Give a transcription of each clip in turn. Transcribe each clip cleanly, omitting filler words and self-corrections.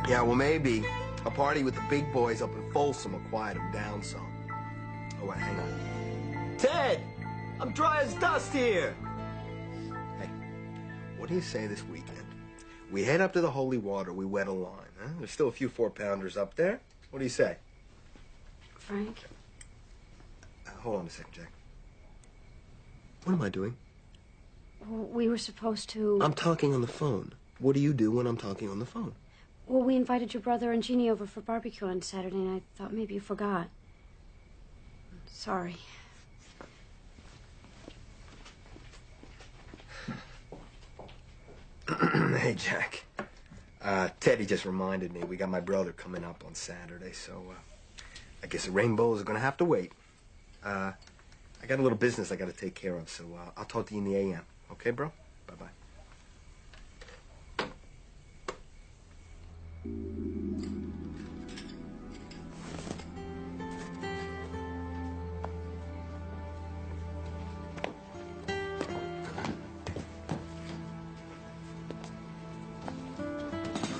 Yeah, well, maybe a party with the big boys up in Folsom will quiet them down some. Oh, wait, hang on. Ted! I'm dry as dust here! Hey, what do you say this weekend? We head up to the Holy Water, we wet a line, huh? There's still a few 4-pounders up there. What do you say? Frank? Hold on a second, Jack. What am I doing? We were supposed to... I'm talking on the phone. What do you do when I'm talking on the phone? Well, we invited your brother and Jeannie over for barbecue on Saturday, and I thought maybe you forgot. Sorry. Hey, Jack. Teddy just reminded me we got my brother coming up on Saturday, so I guess the rainbows are going to have to wait. I got a little business I got to take care of, so I'll talk to you in the AM. Okay, bro? Bye-bye.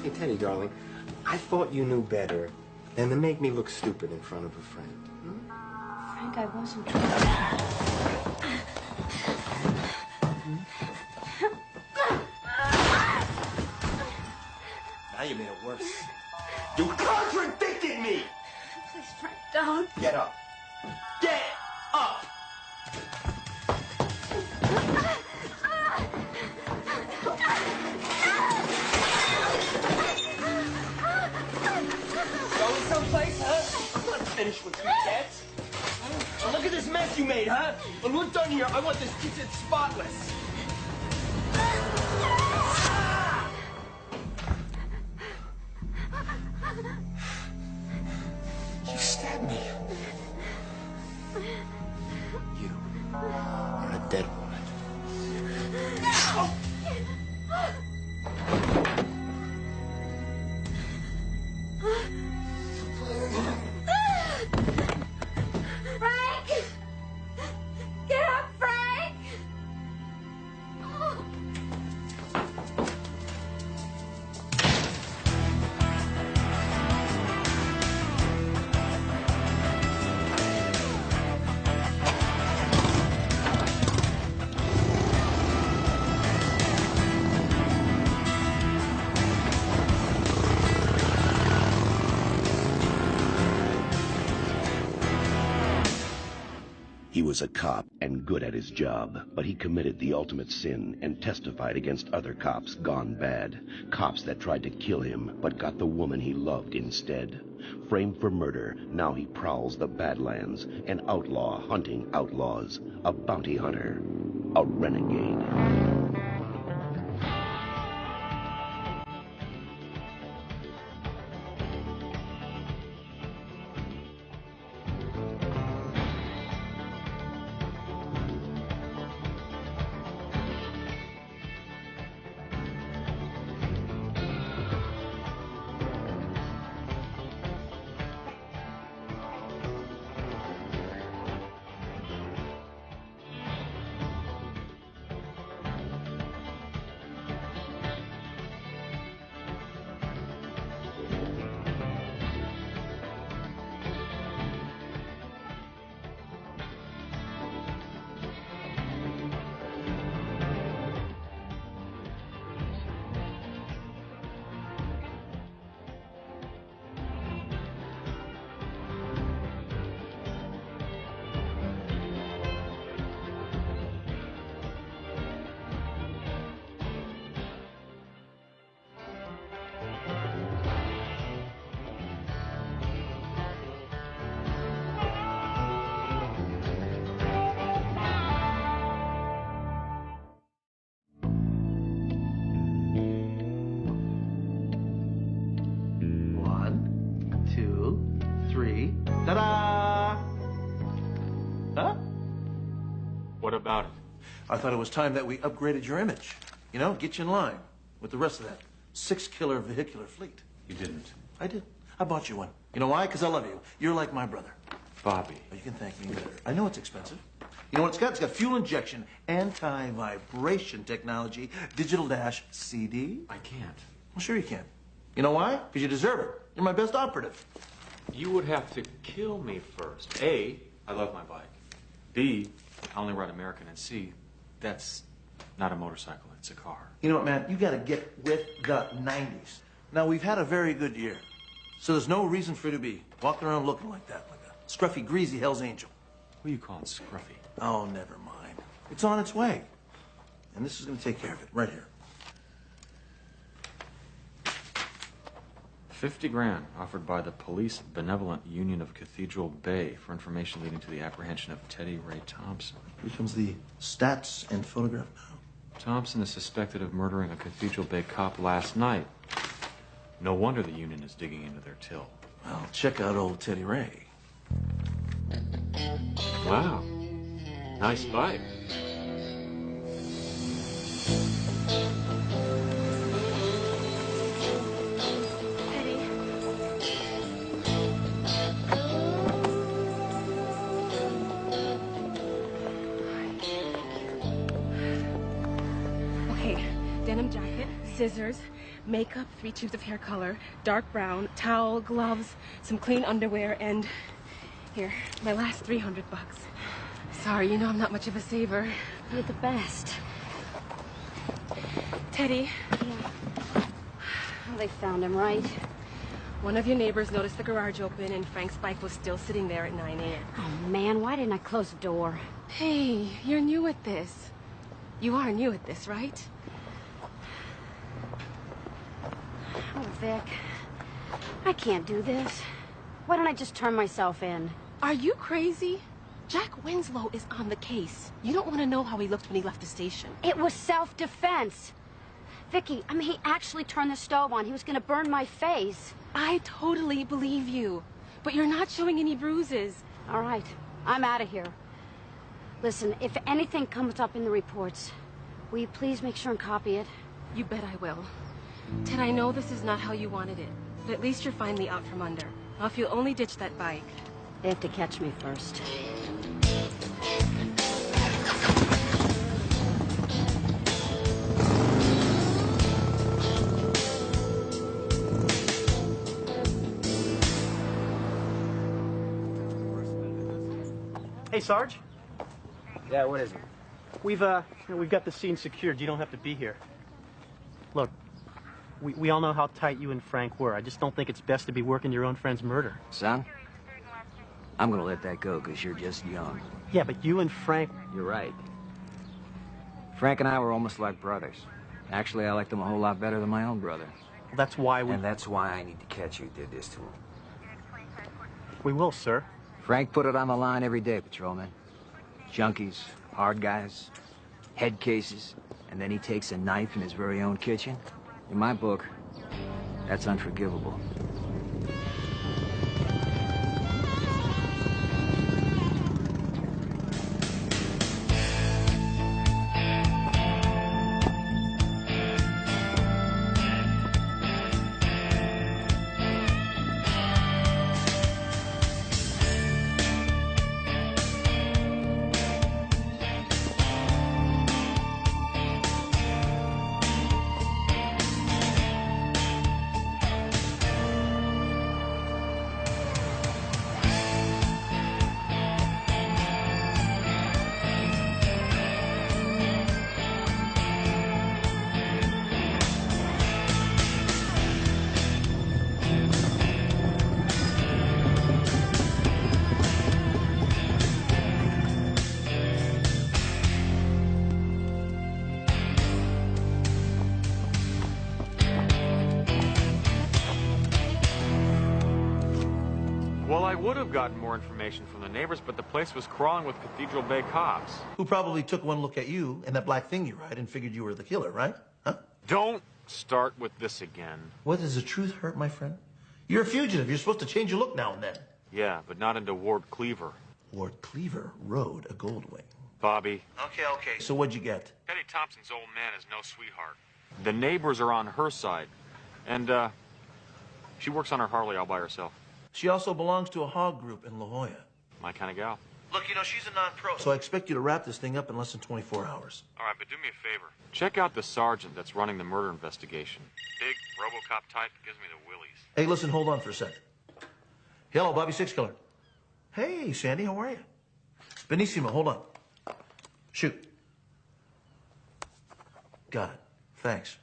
Hey, Teddy, darling, I thought you knew better than to make me look stupid in front of a friend. Frank, I wasn't trying. Now you made it worse. You contradicted me! Please, Frank, don't. Get up. Get up! Going someplace, huh? I'm not finished with you yet. Now look at this mess you made, huh? When we're done here, I want this kitchen spotless. You stabbed me. You are a dead woman. Frank! Get up, Frank! He was a cop and good at his job, but he committed the ultimate sin and testified against other cops gone bad. Cops that tried to kill him, but got the woman he loved instead. Framed for murder, now he prowls the Badlands, an outlaw hunting outlaws, a bounty hunter, a renegade. Ta-da! Huh? What about it? I thought it was time that we upgraded your image. You know, get you in line with the rest of that six-killer vehicular fleet. You didn't. I did. I bought you one. You know why? Because I love you. You're like my brother. Bobby. Well, you can thank me later. I know it's expensive. You know what it's got? It's got fuel injection, anti-vibration technology, digital dash CD. I can't. Well, sure you can. You know why? Because you deserve it. You're my best operative. You would have to kill me first. A, I love my bike. B, I only ride American. And C, that's not a motorcycle, it's a car. You know what, man? You gotta get with the 90s. Now, we've had a very good year, so there's no reason for you to be walking around looking like that, like a scruffy, greasy Hell's Angel. What are you calling scruffy? Oh, never mind. It's on its way. And this is gonna take care of it, right here. 50 grand offered by the Police Benevolent Union of Cathedral Bay for information leading to the apprehension of Teddy Ray Thompson. Here comes the stats and photograph now. Thompson is suspected of murdering a Cathedral Bay cop last night. No wonder the union is digging into their till. Well, check out old Teddy Ray. Wow. Nice bike. Denim jacket, scissors, makeup, 3 tubes of hair color, dark brown, towel, gloves, some clean underwear, and here, my last 300 bucks. Sorry, you know I'm not much of a saver. You're the best. Teddy. Yeah. Well, they found him, right? One of your neighbors noticed the garage open and Frank's bike was still sitting there at 9 a.m. Oh, man, why didn't I close the door? Hey, you're new at this. You are new at this, right? Oh, Vic, I can't do this. Why don't I just turn myself in? Are you crazy? Jack Winslow is on the case. You don't want to know how he looked when he left the station. It was self-defense. Vicky, I mean, he actually turned the stove on. He was going to burn my face. I totally believe you, but you're not showing any bruises. All right, I'm out of here. Listen, if anything comes up in the reports, will you please make sure and copy it? You bet I will. Ted, I know this is not how you wanted it, but at least you're finally out from under. Now, if you'll only ditch that bike. They have to catch me first. Hey, Sarge. Yeah, what is it? We've got the scene secured. You don't have to be here. Look, we all know how tight you and Frank were. I just don't think it's best to be working your own friend's murder. Son, I'm gonna let that go because you're just young. Yeah, but you and Frank... You're right. Frank and I were almost like brothers. Actually, I liked him a whole lot better than my own brother. Well, that's why we... And that's why I need to catch who did this to him. We will, sir. Frank put it on the line every day, patrolman. Junkies, hard guys, head cases, and then he takes a knife in his very own kitchen. In my book, that's unforgivable. Well, I would have gotten more information from the neighbors, but the place was crawling with Cathedral Bay cops. Who probably took one look at you and that black thing you ride and figured you were the killer, right? Huh? Don't start with this again. What, does the truth hurt, my friend? You're a fugitive. You're supposed to change your look now and then. Yeah, but not into Ward Cleaver. Ward Cleaver rode a Goldwing. Bobby. Okay. So what'd you get? Teddy Thompson's old man is no sweetheart. The neighbors are on her side. And, she works on her Harley all by herself. She also belongs to a hog group in La Jolla. My kind of gal. Look, you know, she's a non-pro, so I expect you to wrap this thing up in less than 24 hours. All right, but do me a favor. Check out the sergeant that's running the murder investigation. Big, RoboCop type gives me the willies. Hey, listen, hold on for a second. Hello, Bobby Six Killer. Hey, Sandy, how are you? Benissimo, hold on. Shoot. Got it. Thanks.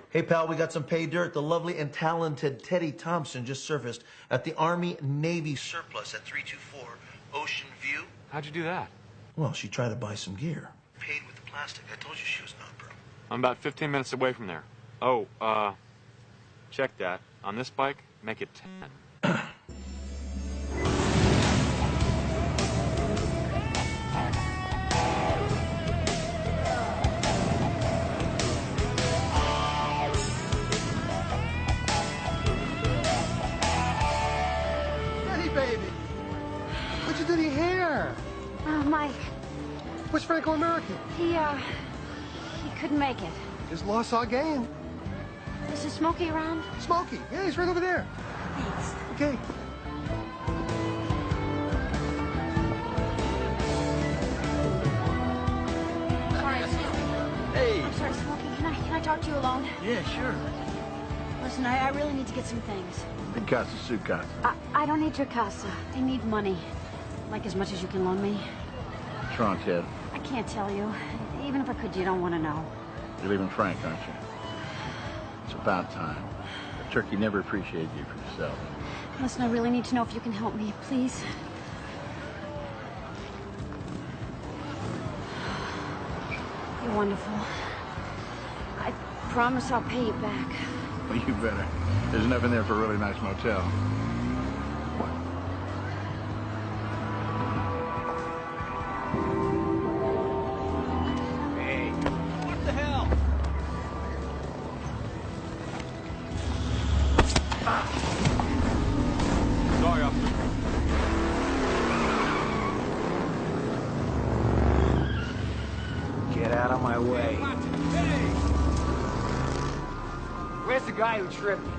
Hey, pal, we got some pay dirt. The lovely and talented Teddy Thompson just surfaced at the Army-Navy surplus at 324 Ocean View. How'd you do that? Well, she tried to buy some gear. Paid with the plastic. I told you she was not broke. I'm about 15 minutes away from there. Oh, check that. On this bike, make it 10. Hey, baby. What'd you do to your hair? Mike, Where's Franco-American? he couldn't make it. Just lost our game. Is Smokey around? Smokey. Yeah, he's right over there. Thanks. Okay. Sorry, excuse me. Hey. I'm sorry, Smokey. Can I talk to you alone? Yeah, sure. Listen, I really need to get some things. Big casa, suit casa. I don't need your casa. I need money. Like as much as you can loan me. What's wrong, Ted? I can't tell you. Even if I could, you don't want to know. You're leaving Frank, aren't you? It's about time. The turkey never appreciated you for yourself. Listen, I really need to know if you can help me, please. You're wonderful. I promise I'll pay you back. Well, you better. There's enough in there for a really nice motel. Hey, what the hell? Sorry, officer. Get out of my way. Hey! Where's the guy who tripped me?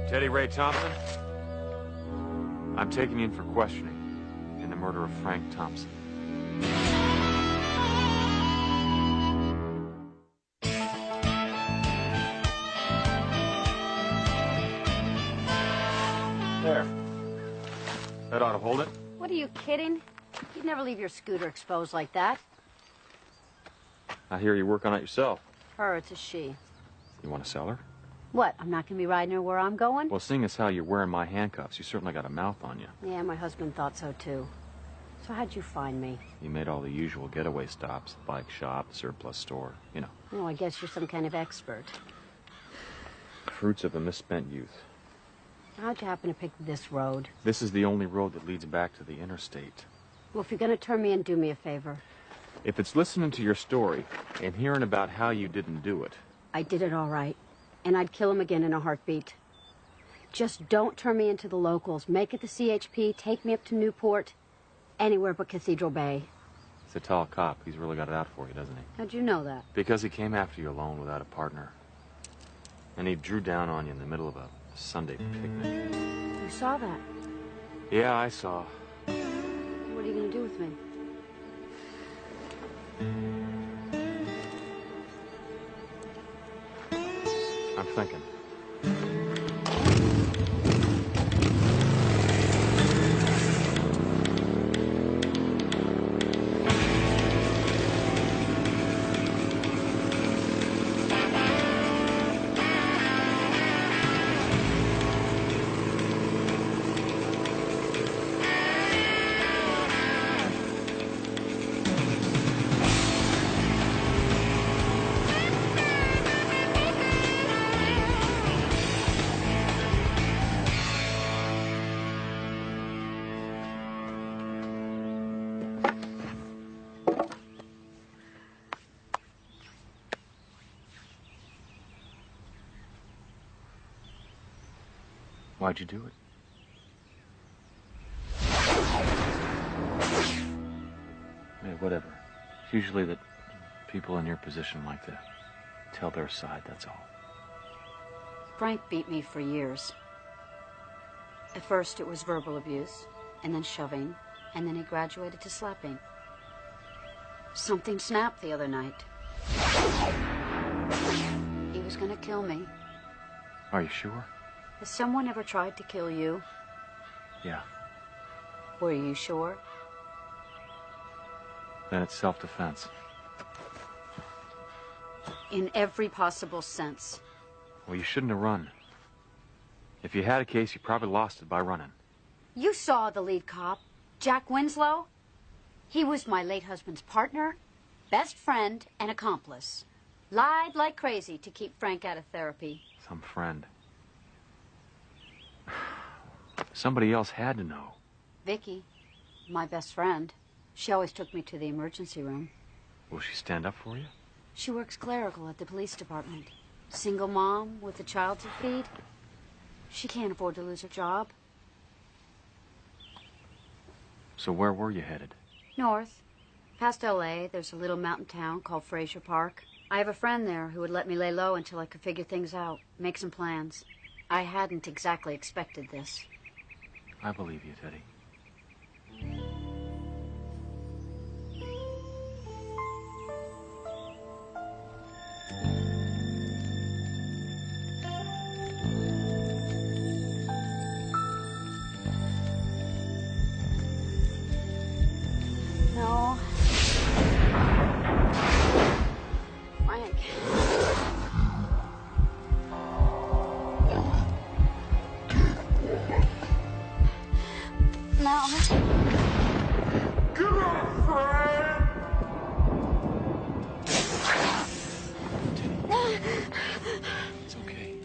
Teddy Ray Thompson, I'm taking you in for questioning in the murder of Frank Thompson. There. That ought to hold it. What, are you kidding? You'd never leave your scooter exposed like that. I hear you work on it yourself. Her, it's a she. You want to sell her? What, I'm not going to be riding her where I'm going? Well, seeing as how you're wearing my handcuffs, you certainly got a mouth on you. Yeah, my husband thought so, too. So how'd you find me? You made all the usual getaway stops. Bike shop, surplus store, you know. Oh, I guess you're some kind of expert. Fruits of a misspent youth. How'd you happen to pick this road? This is the only road that leads back to the interstate. Well, if you're going to turn me in, do me a favor. If it's listening to your story and hearing about how you didn't do it... I did it all right. And I'd kill him again in a heartbeat. Just don't turn me into the locals. Make it the CHP, take me up to Newport, anywhere but Cathedral Bay. He's a tall cop. He's really got it out for you, doesn't he? How'd you know that? Because he came after you alone without a partner. And he drew down on you in the middle of a Sunday picnic. You saw that. Yeah, I saw. What are you going to do with me? I'm thinking. Why'd you do it? Yeah, whatever. It's usually that people in your position like to tell their side, that's all. Frank beat me for years. At first it was verbal abuse, and then shoving, and then he graduated to slapping. Something snapped the other night. He was gonna kill me. Are you sure? Has someone ever tried to kill you? Yeah. Were you sure? Then it's self-defense. In every possible sense. Well, you shouldn't have run. If you had a case, you probably lost it by running. You saw the lead cop, Jack Winslow. He was my late husband's partner, best friend, and accomplice. Lied like crazy to keep Frank out of therapy. Some friend. Somebody else had to know. Vicky, my best friend. She always took me to the emergency room. Will she stand up for you? She works clerical at the police department. Single mom with a child to feed. She can't afford to lose her job. So where were you headed? North. Past L.A., there's a little mountain town called Fraser Park. I have a friend there who would let me lay low until I could figure things out, make some plans. I hadn't exactly expected this. I believe you, Teddy. No. Frank. No. Get up, Frank! It's okay.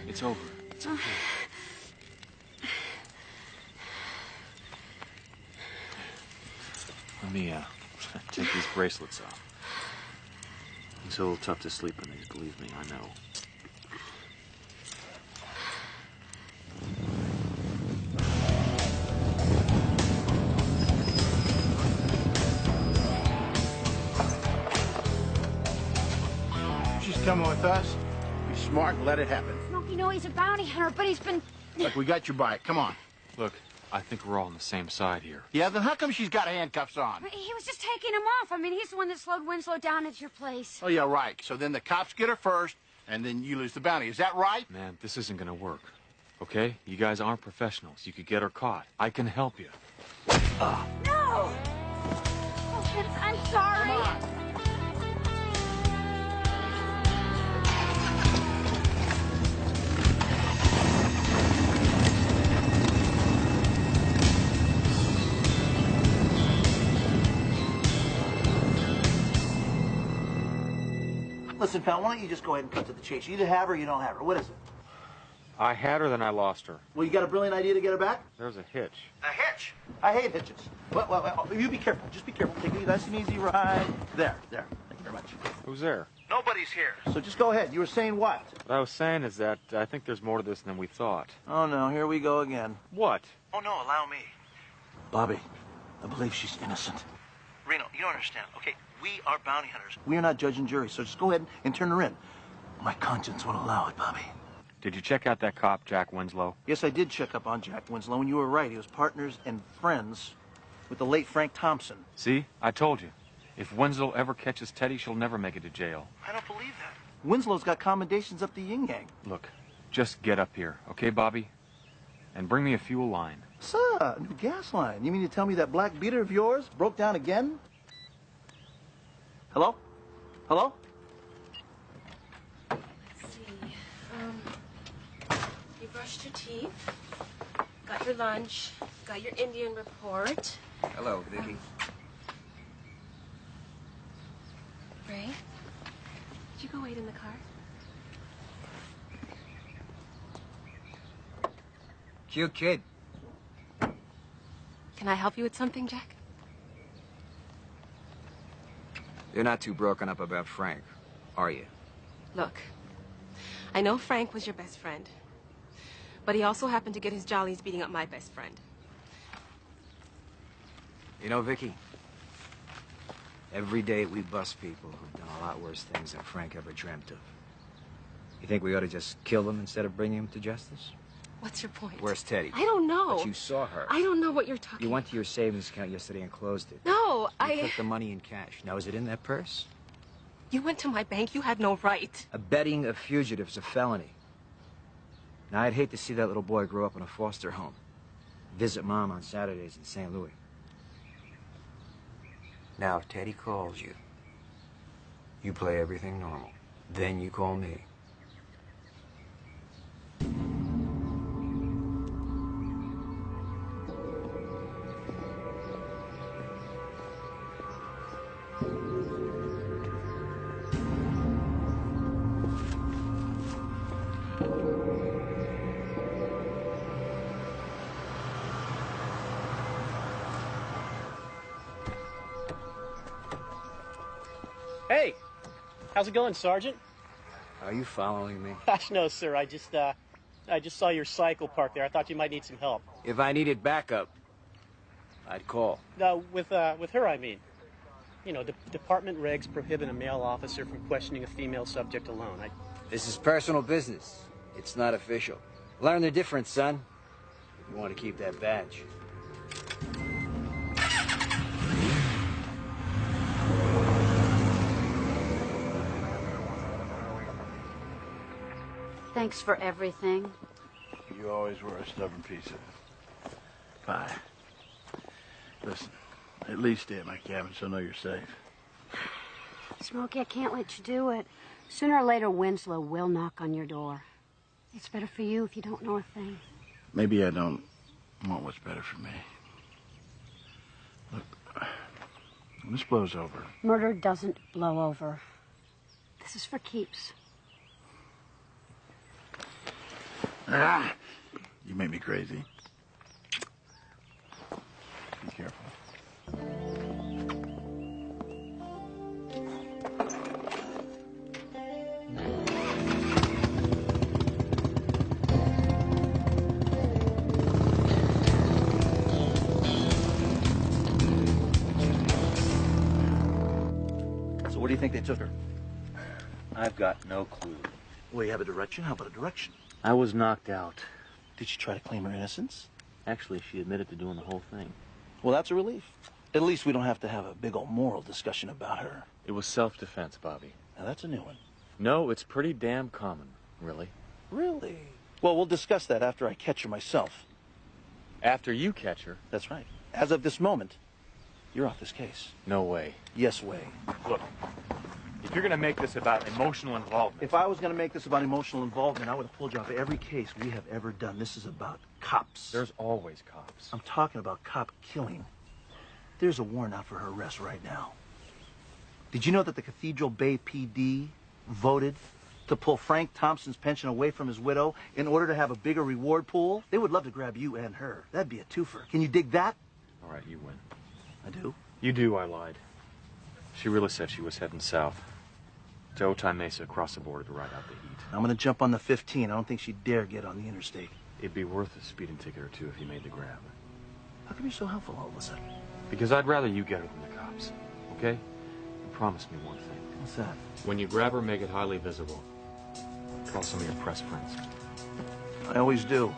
It's over. It's okay. Let me, take these bracelets off. It's a little tough to sleep in these, believe me, I know. She's coming with us. Be smart and let it happen. Smokey, no, he's a bounty hunter, but he's been... Look, we got your bike. Come on. Look, I think we're all on the same side here. Yeah, then how come she's got handcuffs on? He was just taking him off. I mean, he's the one that slowed Winslow down at your place. Oh, yeah, right. So then the cops get her first, and then you lose the bounty. Is that right? Man, this isn't gonna work. Okay? You guys aren't professionals. You could get her caught. I can help you. No! Oh, Vince, I'm sorry. Come on. Listen, pal, why don't you just go ahead and cut to the chase? You either have her or you don't have her. What is it? I had her, then I lost her. Well, you got a brilliant idea to get her back? There's a hitch. A hitch? I hate hitches. Well, you be careful. Just be careful. Take a nice and easy ride. There. Thank you very much. Who's there? Nobody's here. So just go ahead. You were saying what? What I was saying is that I think there's more to this than we thought. Oh, no. Here we go again. What? Oh, no. Allow me. Bobby, I believe she's innocent. Reno, you don't understand. Okay, we are bounty hunters. We are not judge and jury, so just go ahead and turn her in. My conscience won't allow it, Bobby. Did you check out that cop, Jack Winslow? Yes, I did check up on Jack Winslow, and you were right. He was partners and friends with the late Frank Thompson. See? I told you. If Winslow ever catches Teddy, she'll never make it to jail. I don't believe that. Winslow's got commendations up the yin-yang. Look, just get up here, okay, Bobby? And bring me a fuel line. Sir, new gas line. You mean to tell me that black beater of yours broke down again? Hello? Hello? Let's see. You brushed your teeth, got your lunch, got your Indian report. Hello, Vicky. Ray, did you go wait in the car? Cute kid. Can I help you with something, Jack? You're not too broken up about Frank, are you? Look, I know Frank was your best friend, But he also happened to get his jollies beating up my best friend. You know, Vicky, every day we bust people who've done a lot worse things than Frank ever dreamt of. You think we ought to just kill them instead of bringing him to justice? What's your point? Where's Teddy? I don't know. But you saw her. I don't know what you're talking You went to your savings account yesterday and closed it. No, You took the money in cash. Now, is it in that purse? You went to my bank. You had no right. Abetting a fugitive is a felony. Now, I'd hate to see that little boy grow up in a foster home. Visit Mom on Saturdays in St. Louis. Now, if Teddy calls you, you play everything normal. Then you call me. Hey, how's it going, Sergeant? Are you following me? Gosh, no, sir. I just saw your cycle parked there. I thought you might need some help. If I needed backup, I'd call. With her, I mean. You know, department regs prohibit a male officer from questioning a female subject alone. This is personal business. It's not official. Learn the difference, son. If you want to keep that badge. Thanks for everything. You always were a stubborn piece of pie. Listen, at least stay at my cabin so I know you're safe. Smokey, I can't let you do it. Sooner or later, Winslow will knock on your door. It's better for you if you don't know a thing. Maybe I don't want what's better for me. Look, when this blows over... Murder doesn't blow over. This is for keeps. Ah, you make me crazy. Be careful. So what do you think they took her? I've got no clue. Well, you have a direction? How about a direction? I was knocked out. Did she try to claim her innocence? Actually, she admitted to doing the whole thing. Well, that's a relief. At least we don't have to have a big old moral discussion about her. It was self-defense, Bobby. Now, that's a new one. No, it's pretty damn common, really. Really? Well, we'll discuss that after I catch her myself. After you catch her? That's right. As of this moment, you're off this case. No way. Yes way. Look, if you're gonna make this about emotional involvement... If I was gonna make this about emotional involvement, I would have pulled you off every case we have ever done. This is about cops. There's always cops. I'm talking about cop killing. There's a warrant out for her arrest right now. Did you know that the Cathedral Bay PD voted to pull Frank Thompson's pension away from his widow in order to have a bigger reward pool? They would love to grab you and her. That'd be a twofer. Can you dig that? All right, you win. I do? You do, I lied. She really said she was heading south to Otay Mesa across the border to ride out the heat. I'm gonna jump on the 15. I don't think she'd dare get on the interstate. It'd be worth a speeding ticket or two if you made the grab. How come you're so helpful all of a sudden? Because I'd rather you get her than the cops, okay? And promise me one thing. What's that? When you grab her, make it highly visible. Call some of your press friends. I always do.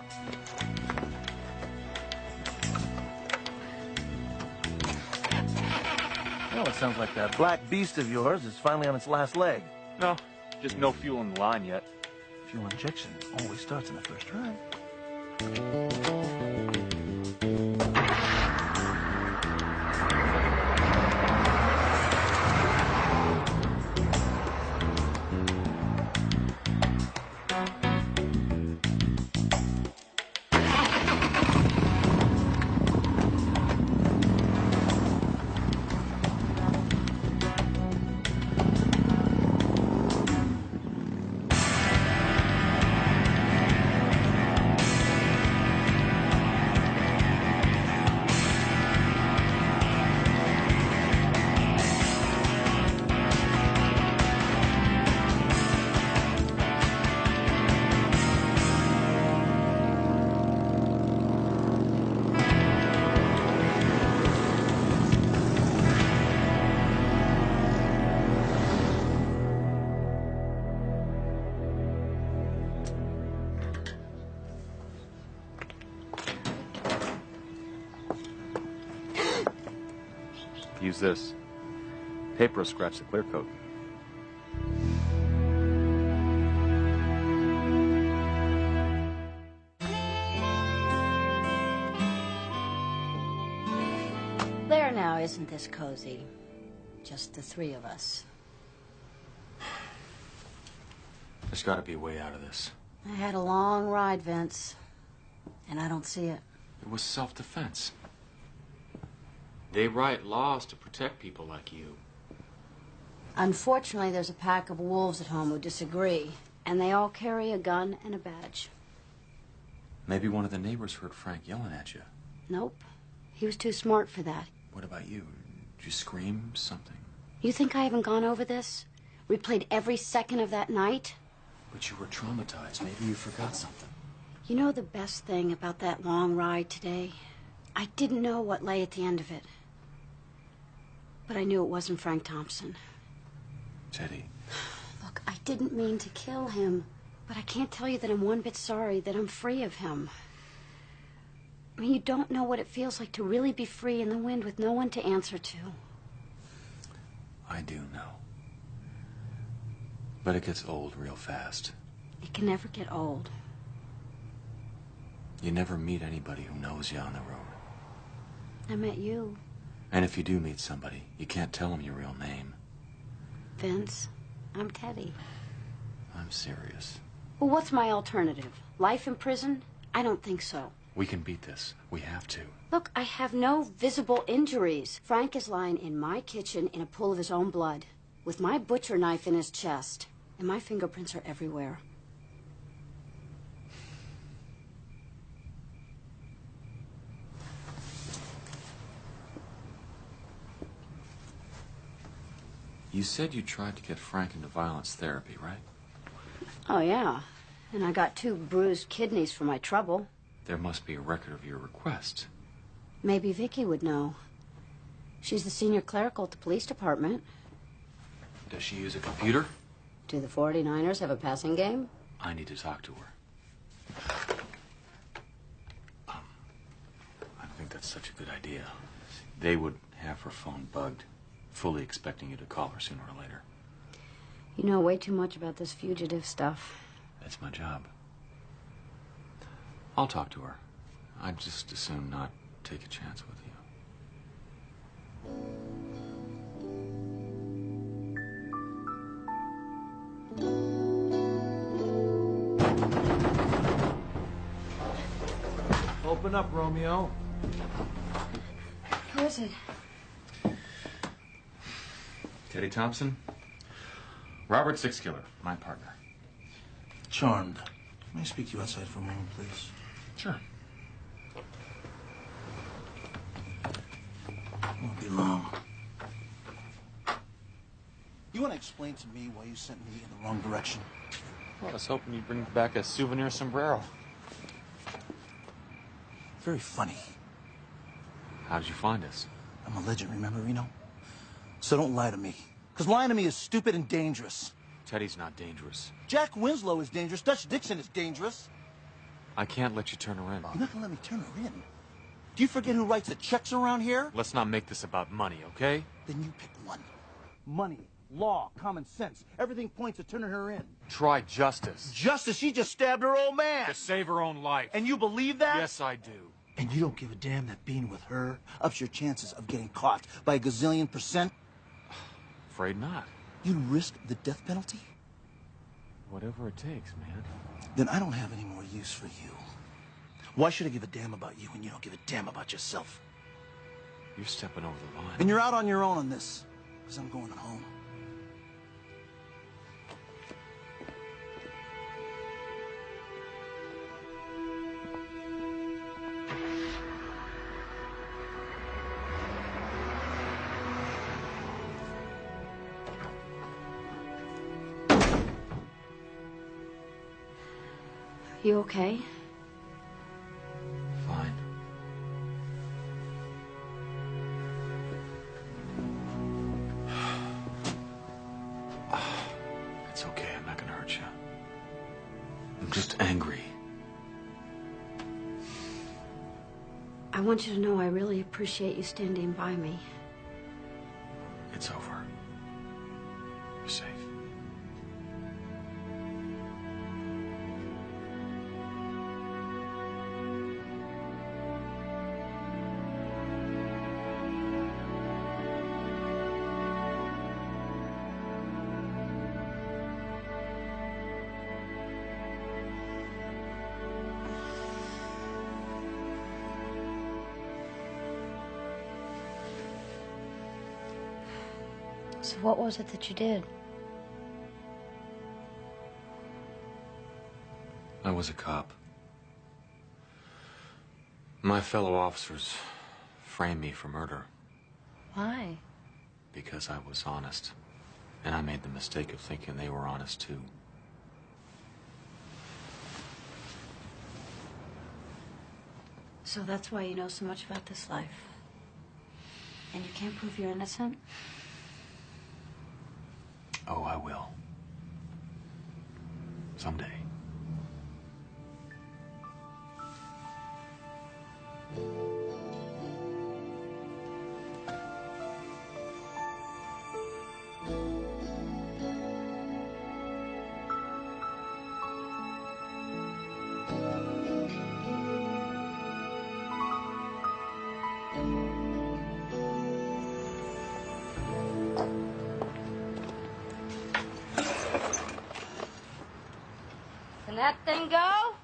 Well, it sounds like that black beast of yours is finally on its last leg. No, just no fuel in the line yet. Fuel injection always starts in the first try. Use this. Paper will scratch the clear coat. There now, isn't this cozy? Just the three of us. There's got to be a way out of this. I had a long ride, Vince, and I don't see it. It was self-defense. They write laws to protect people like you. Unfortunately, there's a pack of wolves at home who disagree, and they all carry a gun and a badge. Maybe one of the neighbors heard Frank yelling at you. Nope. He was too smart for that. What about you? Did you scream something? You think I haven't gone over this? Replayed every second of that night? But you were traumatized. Maybe you forgot something. You know the best thing about that long ride today? I didn't know what lay at the end of it. But I knew it wasn't Frank Thompson. Teddy. Look, I didn't mean to kill him, but I can't tell you that I'm one bit sorry that I'm free of him. I mean, you don't know what it feels like to really be free in the wind with no one to answer to. I do know. But it gets old real fast. It can never get old. You never meet anybody who knows you on the road. I met you. And if you do meet somebody, you can't tell them your real name. Vince, I'm Teddy. I'm serious. Well, what's my alternative? Life in prison? I don't think so. We can beat this. We have to. Look, I have no visible injuries. Frank is lying in my kitchen in a pool of his own blood, with my butcher knife in his chest, and my fingerprints are everywhere. You said you tried to get Frank into violence therapy, right? Oh, yeah. And I got 2 bruised kidneys for my trouble. There must be a record of your request. Maybe Vicky would know. She's the senior clerical at the police department. Does she use a computer? Do the 49ers have a passing game? I need to talk to her. I don't think that's such a good idea. They would have her phone bugged, fully expecting you to call her sooner or later. You know way too much about this fugitive stuff. That's my job. I'll talk to her. I'd just as soon not take a chance with you. Open up, Romeo. Who is it? Teddy Thompson? Robert Sixkiller, my partner. Charmed. May I speak to you outside for a moment, please? Sure. Won't be long. You want to explain to me why you sent me in the wrong direction? Well, I was hoping you'd bring back a souvenir sombrero. Very funny. How did you find us? I'm a legend, remember, Reno? So don't lie to me. Because lying to me is stupid and dangerous. Teddy's not dangerous. Jack Winslow is dangerous. Dutch Dixon is dangerous. I can't let you turn her in. You're not going to let me turn her in. Do you forget who writes the checks around here? Let's not make this about money, okay? Then you pick one. Money, law, common sense. Everything points to turning her in. Try justice. Justice? She just stabbed her old man. To save her own life. And you believe that? Yes, I do. And you don't give a damn that being with her ups your chances of getting caught by a gazillion %? Afraid not. You'd risk the death penalty? Whatever it takes, man. Then I don't have any more use for you. Why should I give a damn about you when you don't give a damn about yourself? You're stepping over the line. And you're out on your own on this, because I'm going home. You okay? Fine. It's okay. I'm not gonna hurt you. I'm just angry. I want you to know I really appreciate you standing by me. It's over. You're safe. So what was it that you did? I was a cop. My fellow officers framed me for murder Why? because I was honest. And I made the mistake of thinking they were honest too. So that's why you know so much about this life. And you can't prove you're innocent? Oh, I will. Someday. Can that thing go?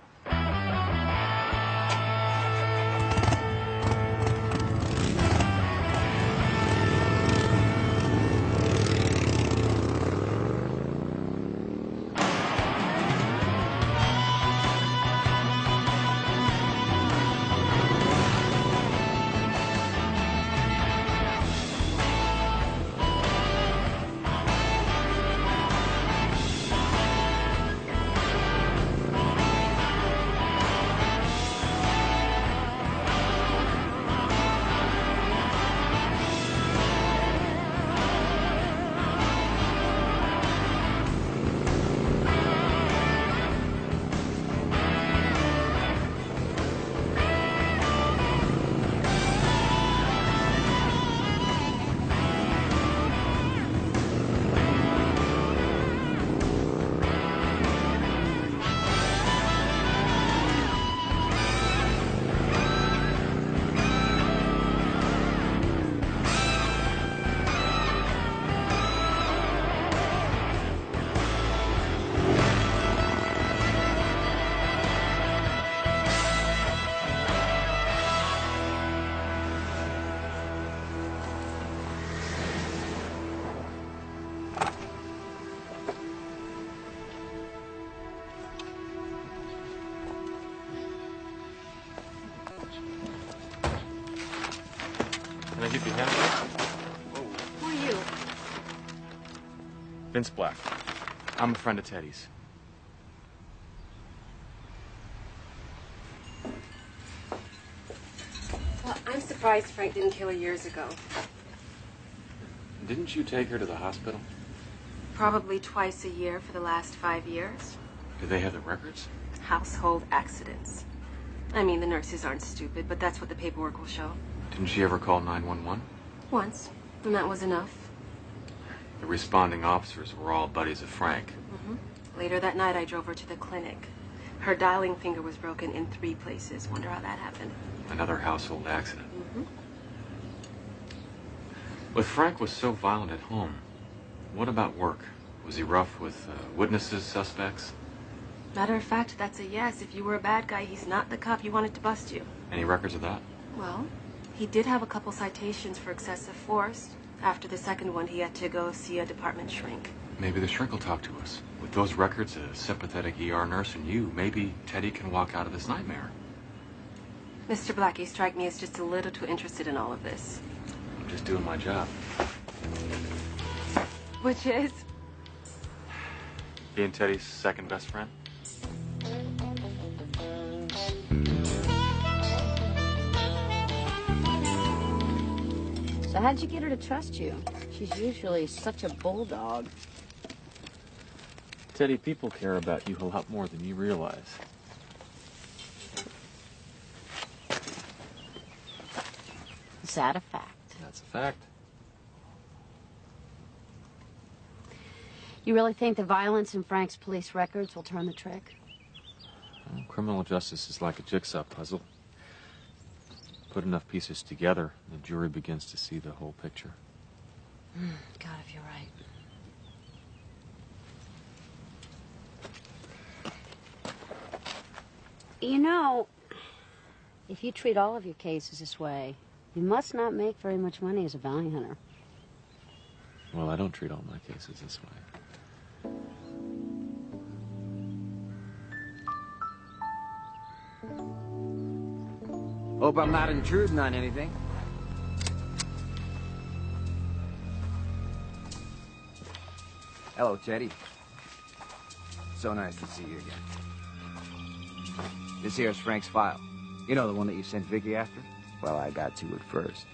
Can I give you a hand? Who are you? Vince Black. I'm a friend of Teddy's. Well, I'm surprised Frank didn't kill her years ago. Didn't you take her to the hospital? Probably twice a year for the last 5 years. Do they have the records? Household accidents. I mean, the nurses aren't stupid, but that's what the paperwork will show. Didn't she ever call 911? Once, and that was enough. The responding officers were all buddies of Frank. Later that night, I drove her to the clinic. Her dialing finger was broken in 3 places. Wonder how that happened. Another household accident. But Frank was so violent at home. What about work? Was he rough with witnesses, suspects? Matter of fact, that's a yes. If you were a bad guy, he's not the cop you wanted to bust you. Any records of that? Well, he did have a couple citations for excessive force. After the second one, he had to go see a department shrink. Maybe the shrink will talk to us. With those records, a sympathetic ER nurse, and you, maybe Teddy can walk out of this nightmare. Mr. Blackie, strike me as just a little too interested in all of this. I'm just doing my job. Which is? Being Teddy's second best friend? So how'd you get her to trust you? She's usually such a bulldog. Teddy, people care about you a lot more than you realize. Is that a fact? That's a fact. You really think the violence in Frank's police records will turn the trick? Well, criminal justice is like a jigsaw puzzle. Put enough pieces together, the jury begins to see the whole picture. God, if you're right. You know, if you treat all of your cases this way, you must not make very much money as a bounty hunter. Well, I don't treat all my cases this way. Hope I'm not intruding on anything. Hello, Teddy. So nice to see you again. This here's Frank's file. You know, the one that you sent Vicky after? Well, I got to it first.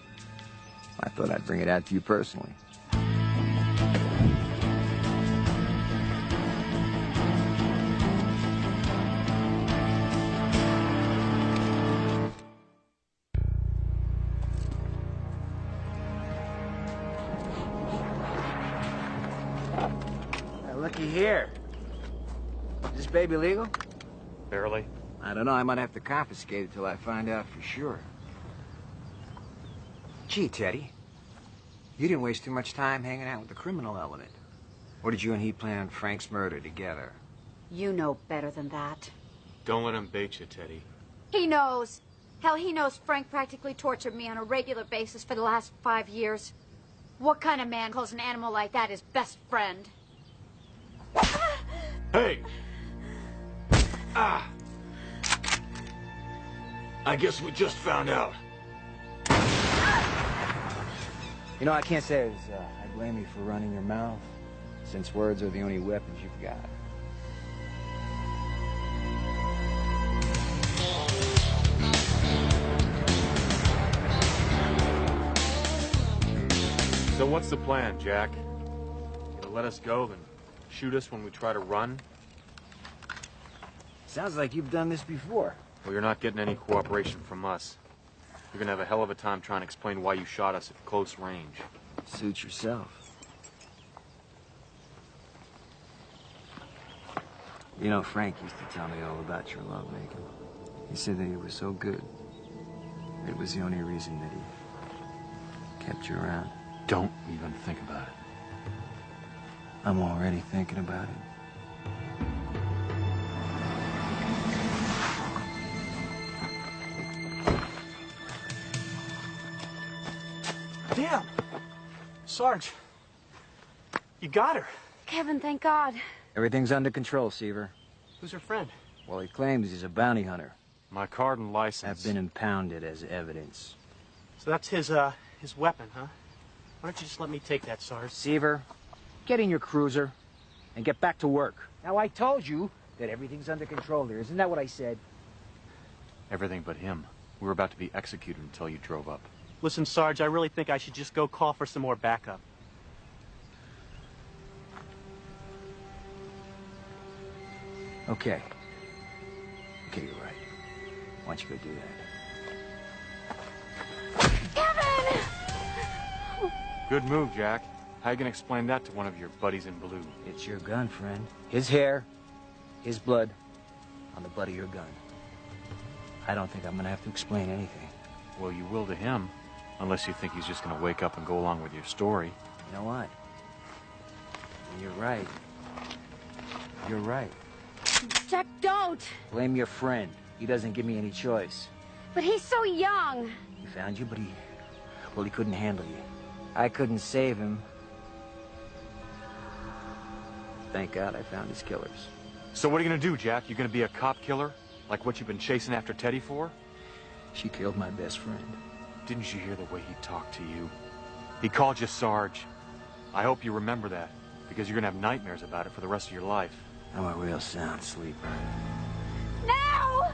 I thought I'd bring it out to you personally. Looky here. Is this baby legal? Barely. I don't know. I might have to confiscate it till I find out for sure. Gee, Teddy. You didn't waste too much time hanging out with the criminal element. Or did you and he plan Frank's murder together? You know better than that. Don't let him bait you, Teddy. He knows. Hell, he knows Frank practically tortured me on a regular basis for the last 5 years. What kind of man calls an animal like that his best friend? Hey! Ah! I guess we just found out. You know, I can't say I blame you for running your mouth, since words are the only weapons you've got. So what's the plan, Jack? You gonna let us go, then shoot us when we try to run? Sounds like you've done this before. Well, you're not getting any cooperation from us. You're gonna have a hell of a time trying to explain why you shot us at close range. Suit yourself. You know, Frank used to tell me all about your lovemaking. He said that you were so good. It was the only reason that he kept you around. Don't even think about it. I'm already thinking about it. Damn! Sarge, you got her. Kevin, thank God. Everything's under control, Seaver. Who's her friend? Well, he claims he's a bounty hunter. My card and license Have been impounded as evidence. So that's his weapon, huh? Why don't you just let me take that, Sarge? Seaver, get in your cruiser and get back to work. Now, I told you that everything's under control here. Isn't that what I said? Everything but him. We were about to be executed until you drove up. Listen, Sarge, I really think I should just go call for some more backup. Okay. Okay, you're right. Why don't you go do that? Kevin! Good move, Jack. How you gonna explain that to one of your buddies in blue? It's your gun, friend. His hair, his blood, on the butt of your gun. I don't think I'm gonna have to explain anything. Well, you will to him, unless you think he's just gonna wake up and go along with your story. You know what? You're right. You're right. Jack, don't! Blame your friend. He doesn't give me any choice. But he's so young. He found you, but he couldn't handle you. I couldn't save him. Thank God I found his killers. So what are you gonna do, Jack? You gonna be a cop killer? Like what you've been chasing after Teddy for? She killed my best friend. Didn't you hear the way he talked to you? He called you Sarge. I hope you remember that, because you're gonna have nightmares about it for the rest of your life. I'm a real sound sleeper. No!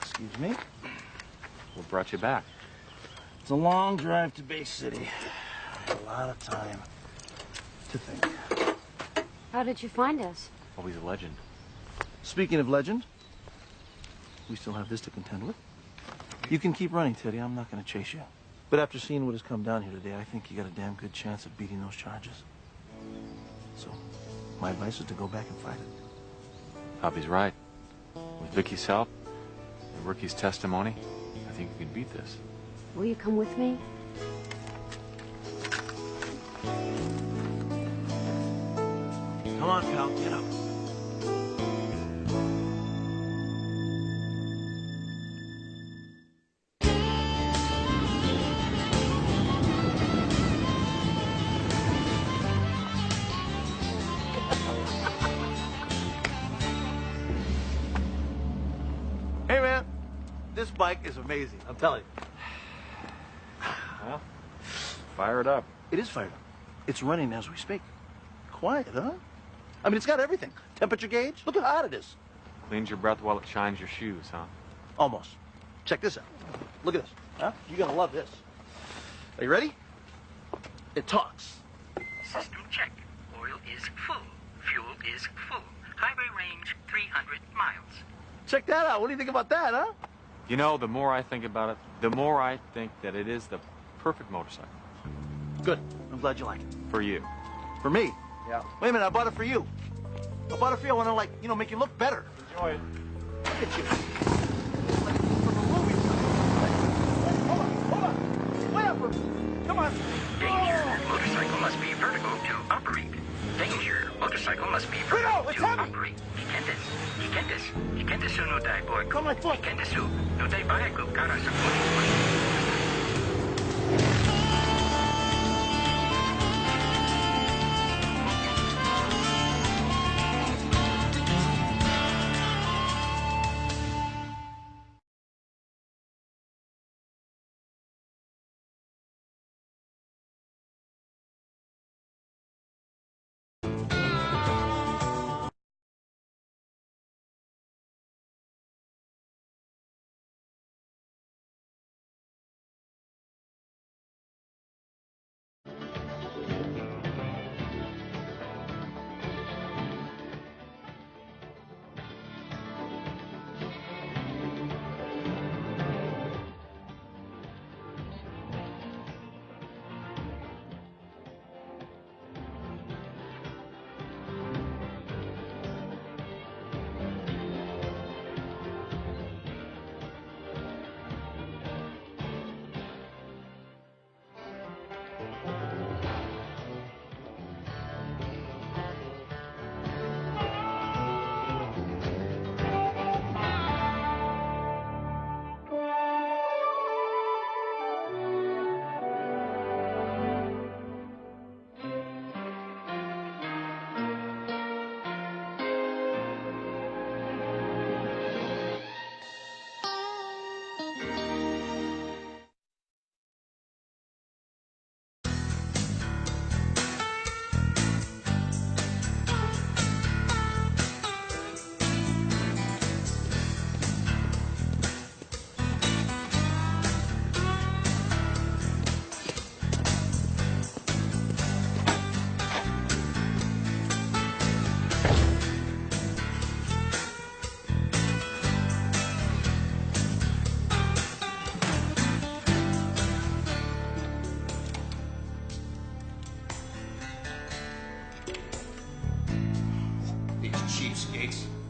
Excuse me? What brought you back? It's a long drive to Bay City. A lot of time to think. How did you find us? Always a legend. Speaking of legend, we still have this to contend with. You can keep running, Teddy. I'm not going to chase you. But after seeing what has come down here today, I think you got a damn good chance of beating those charges. So, my advice is to go back and fight it. Bobby's right. With Vicky's help, and Ricky's testimony, I think you can beat this. Will you come with me? Come on, pal, get up. Hey, man, this bike is amazing, I'm telling you. Well, fire it up. It is fired up. It's running as we speak. Quiet, huh? I mean, it's got everything. Temperature gauge. Look how hot it is. Cleans your breath while it shines your shoes, huh? Almost. Check this out. Look at this. Huh? You're gonna love this. Are you ready? It talks. System check. Oil is full. Fuel is full. Highway range 300 miles. Check that out. What do you think about that, huh? You know, the more I think about it, the more I think that it is the perfect motorcycle. Good. I'm glad you like it. For you. For me? Yeah. Wait a minute. I bought it for you. I bought it for you. I want to, like, you know, make you look better. Enjoy it. Look at you. Like from a movie. Hold on. Way up. Come on. Danger. Motorcycle must be vertical to operate. Danger. Motorcycle must be vertical to operate. Ikendesu no daiboy. Come on, foot. Ikendesu no daibayaku kara sa kuni.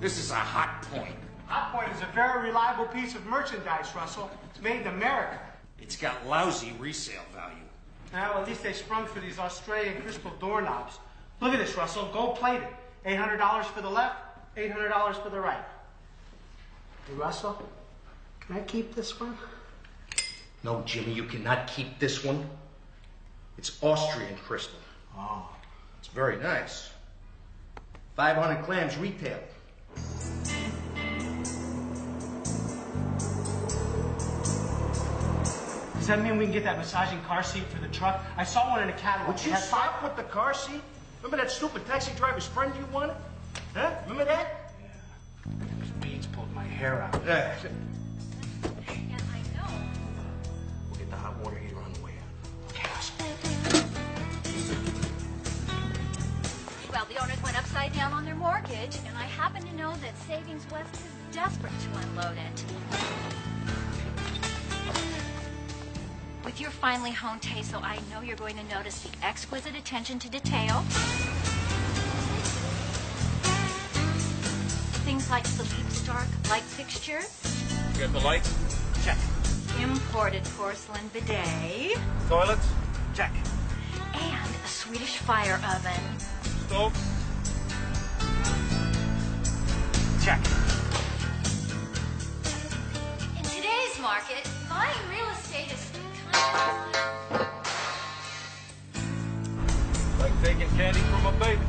This is a hot point. Hot Point is a very reliable piece of merchandise, Russell. It's made in America. It's got lousy resale value. Now, at least they sprung for these Australian crystal doorknobs. Look at this, Russell. Gold plated. $800 for the left, $800 for the right. Hey, Russell, can I keep this one? No, Jimmy, you cannot keep this one. It's Austrian crystal. Oh. It's very nice. 500 clams retail. Does that mean we can get that massaging car seat for the truck? I saw one in a catalog. Would you stop with the car seat? Remember that stupid taxi driver's friend you wanted? Huh? Remember that? Yeah. Those beads pulled my hair out. Yeah. Yes, I know. We'll get the hot water heater on the way out. Well, the owners went upside upside down on their mortgage, and I happen to know that Savings West is desperate to unload it. With your finely honed taste, though, I know you're going to notice the exquisite attention to detail. Things like Philippe Stark light fixtures. You got the lights? Check. Imported porcelain bidet. Toilets? Check. And a Swedish fire oven. Stove? Check. In today's market, buying real estate is kind of like taking candy from a baby.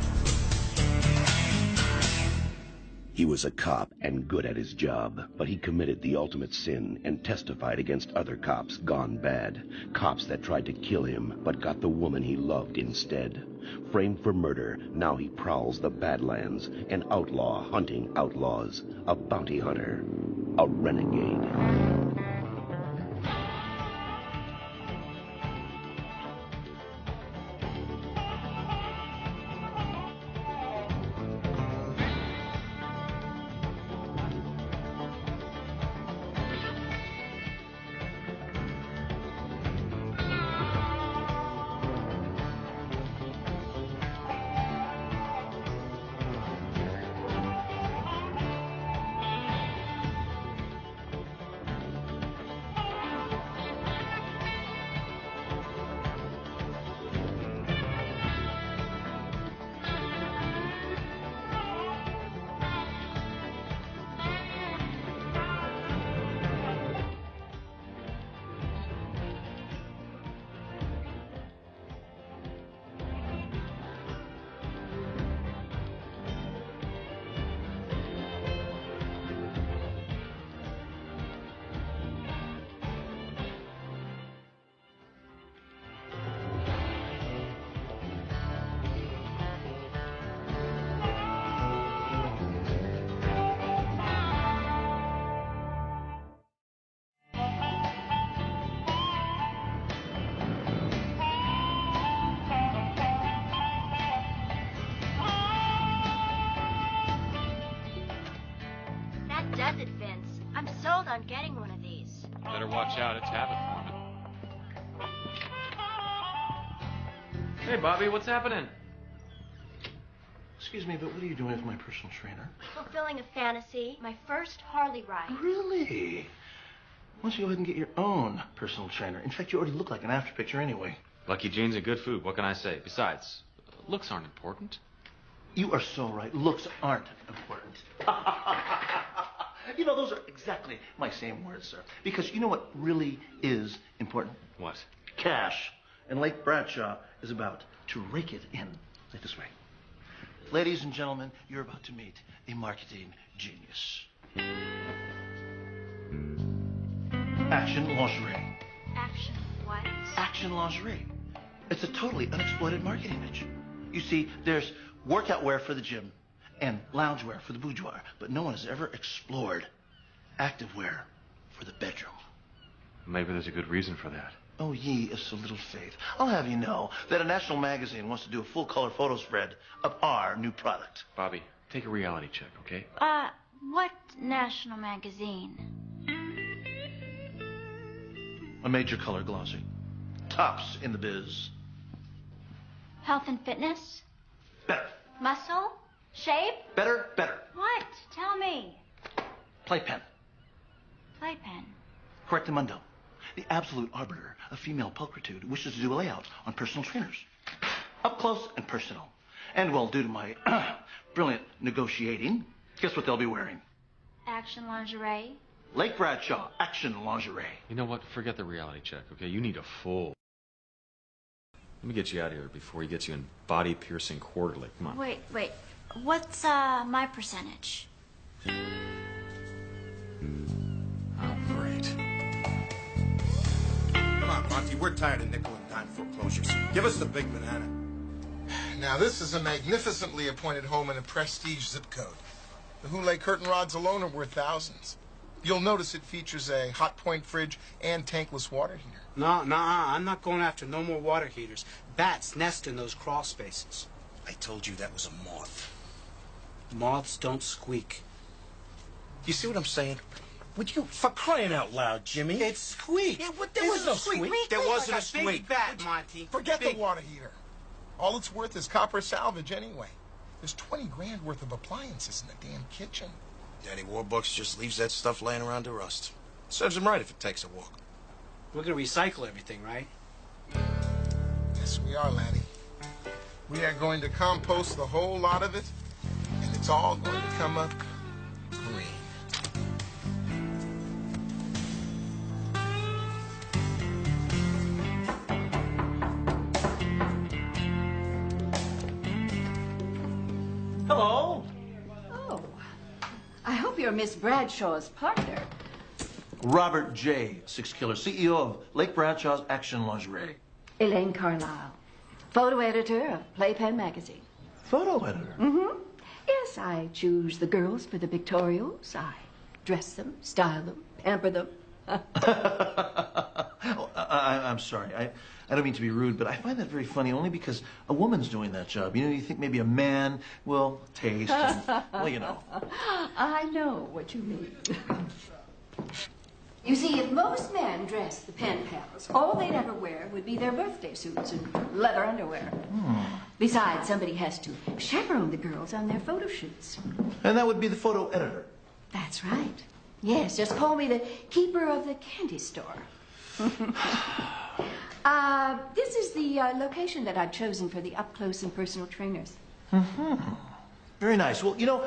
He was a cop and good at his job, but he committed the ultimate sin and testified against other cops gone bad. Cops that tried to kill him, but got the woman he loved instead. Framed for murder, now he prowls the Badlands, an outlaw hunting outlaws, a bounty hunter, a renegade. does it, Vince. I'm sold on getting one of these. Better watch out, it's habit forming. Hey, Bobby, what's happening? Excuse me, but what are you doing with my personal trainer? Fulfilling a fantasy, my first Harley ride. Really? Why don't you go ahead and get your own personal trainer? In fact, you already look like an after picture anyway. Lucky jeans and good food, what can I say? Besides, looks aren't important. You are so right. Looks aren't important. You know, those are exactly my same words, sir. Because you know what really is important? What? Cash. And Lake Bradshaw is about to rake it in. Like this way. Ladies and gentlemen, you're about to meet a marketing genius. Action lingerie. Action what? Action lingerie. It's a totally unexploited marketing niche. You see, there's workout wear for the gym and loungewear for the boudoir, but no one has ever explored activewear for the bedroom. Maybe there's a good reason for that. Oh, ye of so little faith. I'll have you know that a national magazine wants to do a full-color photo spread of our new product. Bobby, take a reality check, okay? What national magazine? A major color glossy. Tops in the biz. Health and fitness? Better. Muscle? Shape? Better, better. What? Tell me. Playpen. Playpen. Correctamundo. The absolute arbiter of female pulchritude wishes to do a layout on personal trainers. Up close and personal. And, well, due to my brilliant negotiating, guess what they'll be wearing? Action lingerie? Lake Bradshaw, action lingerie. You know what? Forget the reality check, okay? You need a full... Let me get you out of here before he gets you in body-piercing quarterly. Come on. Wait. What's, my percentage? Oh, great. Come on, Monty, we're tired of nickel and dime foreclosures. Give us the big banana. Now, this is a magnificently appointed home in a prestige zip code. The Houlet curtain rods alone are worth thousands. You'll notice it features a hot point fridge and tankless water heater. Nah, I'm not going after no more water heaters. Bats nest in those crawl spaces. I told you that was a moth. Moths don't squeak. You see what I'm saying? Would you, for crying out loud, Jimmy? It squeaked. Yeah, what? There was no squeak. There wasn't a squeak. Bat, Monty. Forget the water heater. All it's worth is copper salvage anyway. There's 20 grand worth of appliances in the damn kitchen. Daddy Warbucks just leaves that stuff laying around to rust. Serves him right if it takes a walk. We're gonna recycle everything, right? Yes, we are, laddie. We are going to compost the whole lot of it, and it's all going to come up green. Hello. Oh, I hope you're Miss Bradshaw's partner. Robert J. Six Killer, CEO of Lake Bradshaw's Action Lingerie. Elaine Carlisle, photo editor of Playpen magazine. Photo editor? Mm-hmm. Yes, I choose the girls for the pictorials. I dress them, style them, pamper them. I'm sorry. I don't mean to be rude, but I find that very funny only because a woman's doing that job. You know, you think maybe a man will taste and, well, you know. I know what you mean. You see, if most men dressed the pen pals, all they'd ever wear would be their birthday suits and leather underwear. Besides, somebody has to chaperone the girls on their photo shoots. And that would be the photo editor. That's right. Yes, just call me the keeper of the candy store. This is the location that I've chosen for the up-close and personal trainers. Very nice. Well, you know,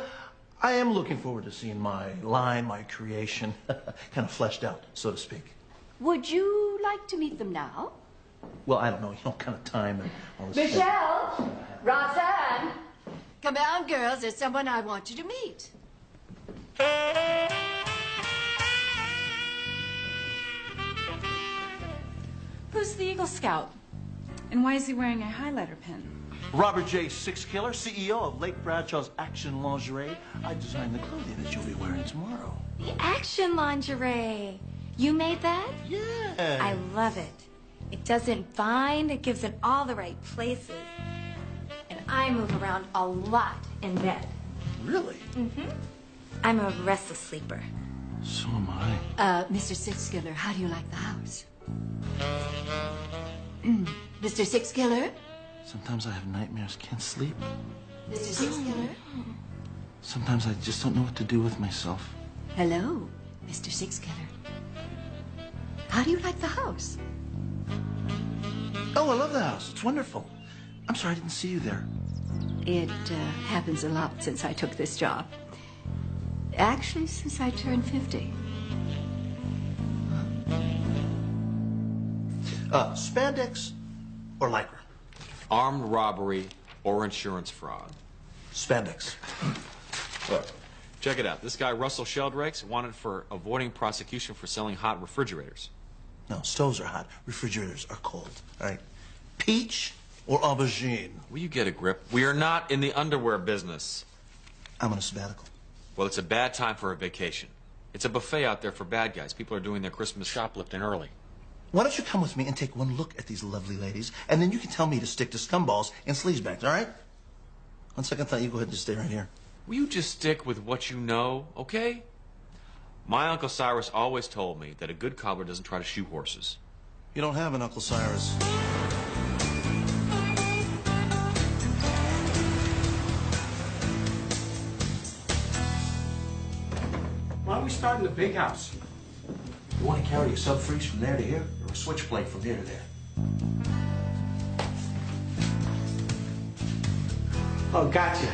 I am looking forward to seeing my line, my creation, kind of fleshed out, so to speak. Would you like to meet them now? Well, I don't know, kind of time and all this. Michelle! Roxanne! Come on, girls. There's someone I want you to meet. Who's the Eagle Scout? And why is he wearing a highlighter pen? Robert J. Six Killer, CEO of Lake Bradshaw's Action Lingerie. I designed the clothing that you'll be wearing tomorrow. The Action Lingerie. You made that? Yeah. I love it. It doesn't bind, it gives it all the right places. And I move around a lot in bed. Really? Mm-hmm. I'm a restless sleeper. So am I. Mr. Sixkiller, how do you like the house? Mr. Sixkiller? Sometimes I have nightmares, can't sleep. Mr. Sixkiller? Sometimes I just don't know what to do with myself. Hello, Mr. Sixkiller. How do you like the house? Oh, I love the house. It's wonderful. I'm sorry I didn't see you there. It happens a lot since I took this job. Actually, since I turned 50. Spandex or lycra? Armed robbery or insurance fraud. Spandex. Look, check it out. This guy, Russell Sheldrake's, wanted for avoiding prosecution for selling hot refrigerators. No, stoves are hot. Refrigerators are cold. All right. Peach or aubergine? Will you get a grip? We are not in the underwear business. I'm on a sabbatical. Well, it's a bad time for a vacation. It's a buffet out there for bad guys. People are doing their Christmas shoplifting early. Why don't you come with me and take one look at these lovely ladies, and then you can tell me to stick to scumballs and sleazebags, all right? On second thought, you go ahead and just stay right here. Will you just stick with what you know, okay? My Uncle Cyrus always told me that a good cobbler doesn't try to shoe horses. You don't have an Uncle Cyrus. Why don't we start in the big house? You want to carry a sub-freeze from there to here, or a switchblade from here to there? Oh, gotcha.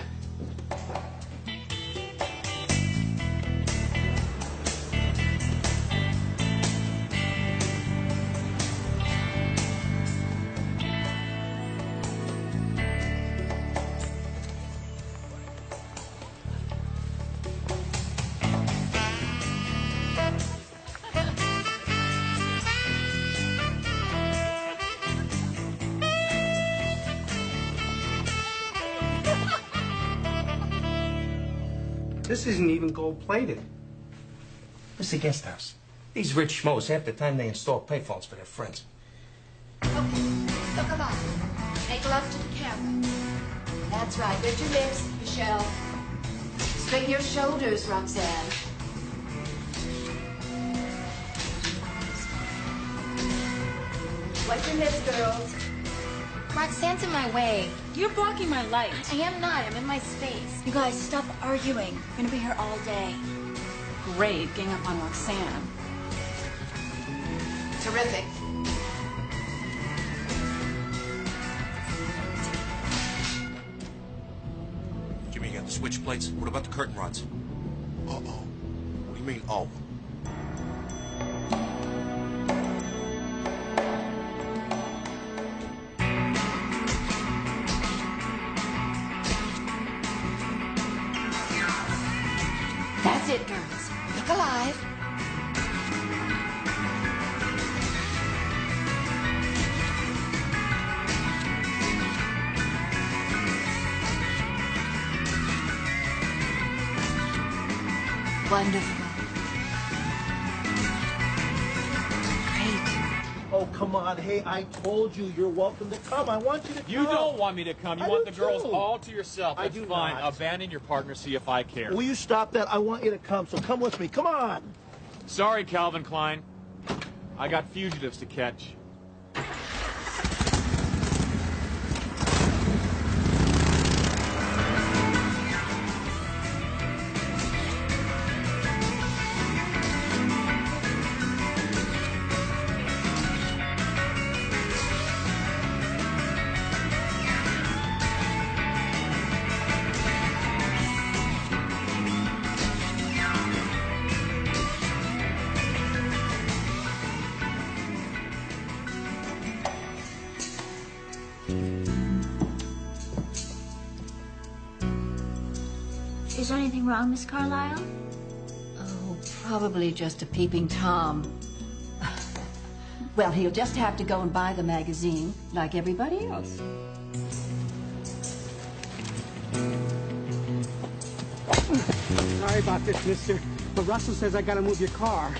This isn't even gold-plated. It's a guest house. These rich schmoes, half the time they install payphones for their friends. Okay, so come on. Make love to the camera. That's right. Get your lips, Michelle. Straighten your shoulders, Roxanne. Wipe your hips, girls. Roxanne's in my way. You're blocking my light. I am not. I'm in my space. You guys, stop arguing. We're gonna be here all day. Great, gang up on Roxanne. Terrific. Jimmy, you got the switch plates? What about the curtain rods? Uh-oh. What do you mean, oh? That's it, girls. Look alive. Wonderful. Oh, come on. Hey, I told you you're welcome to come. I want you to come. You don't want me to come. You I want do the girls too. all to yourself. I That's do fine. not. Abandon your partner, see if I care. Will you stop that? I want you to come, so come with me. Come on. Sorry, Calvin Klein. I got fugitives to catch. Is there anything wrong, Miss Carlyle? Oh, probably just a peeping Tom. Well, he'll just have to go and buy the magazine like everybody else. Sorry about this, mister, but Russell says I gotta move your car.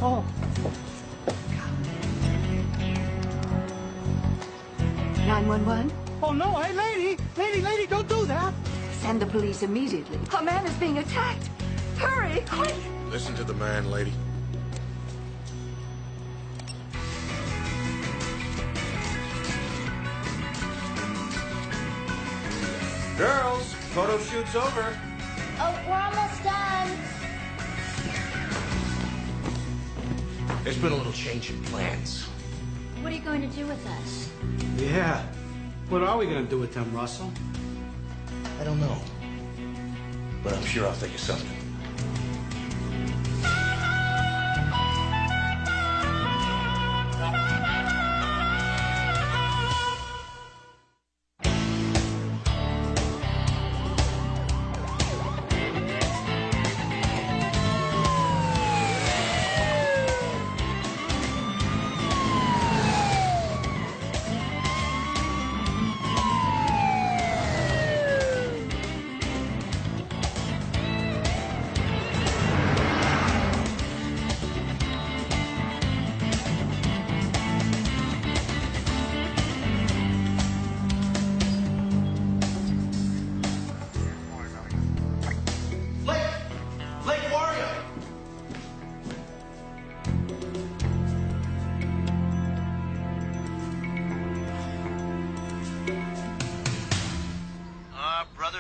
Oh. 911? Oh, no, hey, lady, don't do that. Send the police immediately. A man is being attacked. Hurry, quick! Listen to the man, lady. Girls, photo shoot's over. Oh, we're almost done. There's been a little change in plans. What are you going to do with us? Yeah. What are we gonna do with them, Russell? I don't know. But I'm sure I'll think of something.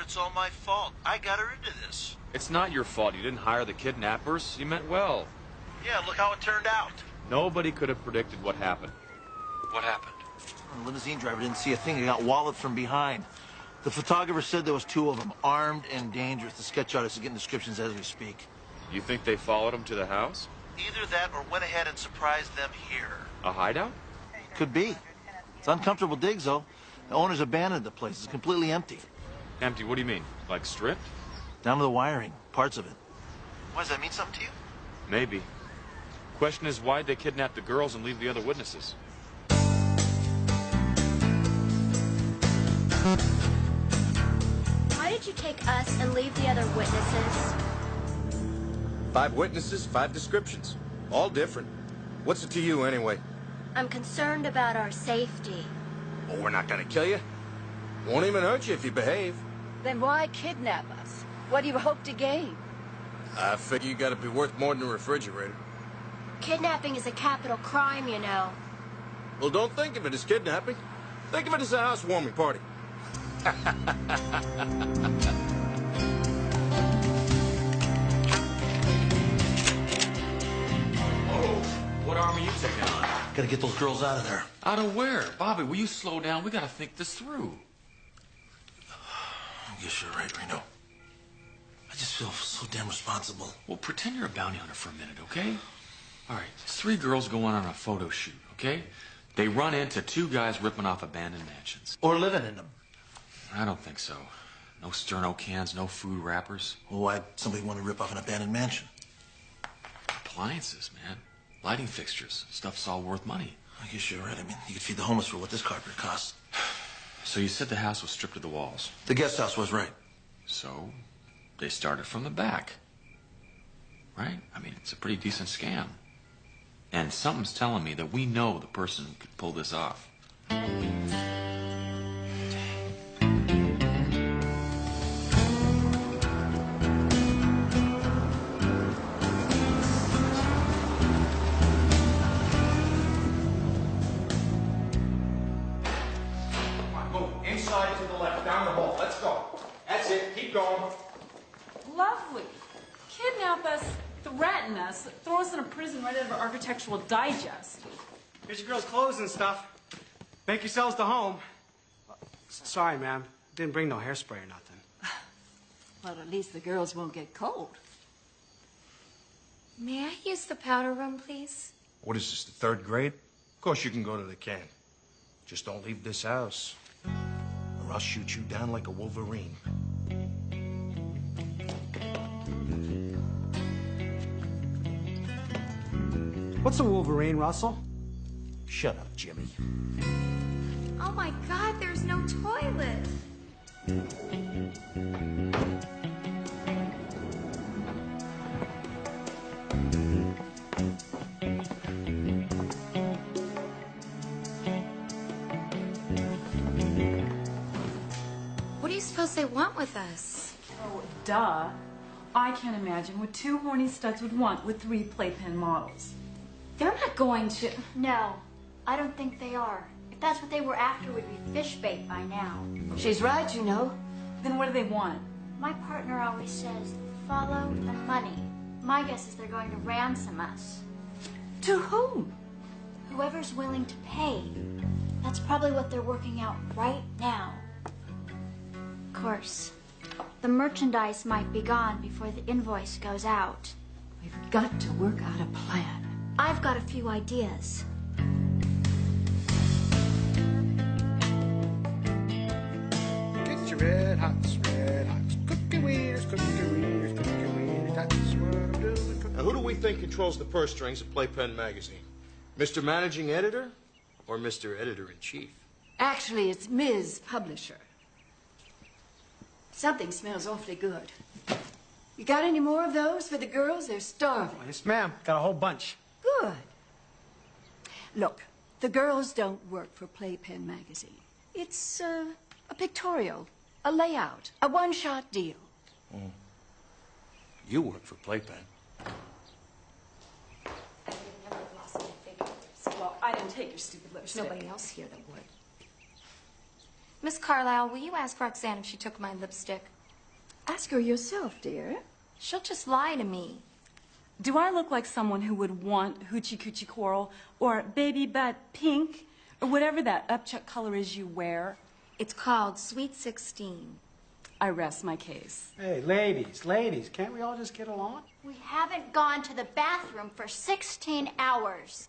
It's all my fault. I got her into this. It's not your fault. You didn't hire the kidnappers. You meant well. Yeah, look how it turned out. Nobody could have predicted what happened. What happened? The limousine driver didn't see a thing. He got walloped from behind. The photographer said there was two of them, armed and dangerous. The sketch artist is getting descriptions as we speak. You think they followed him to the house? Either that or went ahead and surprised them here. A hideout? Could be. It's uncomfortable digs, though. The owners abandoned the place. It's completely empty. Empty? What do you mean? Like stripped? Down to the wiring, parts of it. Why, does that mean something to you? Maybe. Question is, why'd they kidnap the girls and leave the other witnesses? Why did you take us and leave the other witnesses? 5 witnesses, 5 descriptions. All different. What's it to you, anyway? I'm concerned about our safety. Well, we're not gonna kill you. Won't even hurt you if you behave. Then why kidnap us? What do you hope to gain? I figure you gotta be worth more than a refrigerator. Kidnapping is a capital crime, you know. Well, don't think of it as kidnapping. Think of it as a housewarming party. What arm are you taking on? Gotta get those girls out of there. Out of where? Bobby, will you slow down? We gotta think this through. I guess you're right, Reno. I just feel so damn responsible. Well, pretend you're a bounty hunter for a minute, okay? All right, 3 girls going on a photo shoot, okay? They run into 2 guys ripping off abandoned mansions. Or living in them. I don't think so. No sterno cans, no food wrappers. Well, why'd somebody want to rip off an abandoned mansion? Appliances, man. Lighting fixtures. Stuff's all worth money. I guess you're right. I mean, you could feed the homeless for what this carpet costs. So you said the house was stripped to the walls. The guest house was, right. So they started from the back. Right? I mean, it's a pretty decent scam. And something's telling me that we know the person who could pull this off. Inside to the left, down the hall. Let's go. That's it. Keep going. Lovely. Kidnap us, threaten us, throw us in a prison right out of Architectural Digest. Here's your girls' clothes and stuff. Make yourselves to home. Sorry, ma'am. Didn't bring no hairspray or nothing. Well, at least the girls won't get cold. May I use the powder room, please? What is this, the 3rd grade? Of course you can go to the can. Just don't leave this house, or I'll shoot you down like a Wolverine. What's a Wolverine, Russell? Shut up, Jimmy. Oh my God, there's no toilet. What do you suppose they want with us? Oh, duh. I can't imagine what 2 horny studs would want with 3 playpen models. They're not going to... No, I don't think they are. If that's what they were after, we'd be fish bait by now. She's right, you know. Then what do they want? My partner always says, follow the money. My guess is they're going to ransom us. To whom? Whoever's willing to pay. That's probably what they're working out right now. Of course, the merchandise might be gone before the invoice goes out. We've got to work out a plan. I've got a few ideas. Get your red hots, cookie wieners, cookie wieners, cookie wieners. That's what I'm doing. Now, who do we think controls the purse strings at Playpen Magazine? Mr. Managing Editor or Mr. Editor-in-Chief? Actually, it's Ms. Publisher. Something smells awfully good. You got any more of those for the girls? They're starving. Yes, ma'am. Got a whole bunch. Good. Look, the girls don't work for Playpen Magazine. It's a pictorial, a layout, a one-shot deal. You work for Playpen. Well, I didn't take your stupid There's lipstick. nobody else here that would. Miss Carlisle, will you ask Roxanne if she took my lipstick? Ask her yourself, dear. She'll just lie to me. Do I look like someone who would want hoochie coochie coral or baby butt pink or whatever that upchuck color is you wear? It's called Sweet 16. I rest my case. Hey, ladies, can't we all just get along? We haven't gone to the bathroom for 16 hours.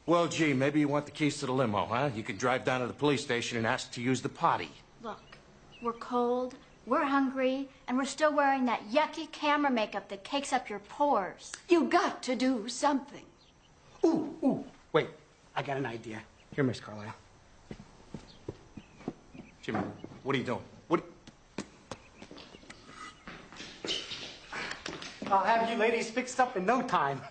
Well, gee, maybe you want the keys to the limo, huh? You can drive down to the police station and ask to use the potty. Look, we're cold, we're hungry, and we're still wearing that yucky camera makeup that cakes up your pores. You got to do something. Ooh, wait, I got an idea. Here, Miss Carlisle. Jimmy, what are you doing? I'll have you ladies fixed up in no time.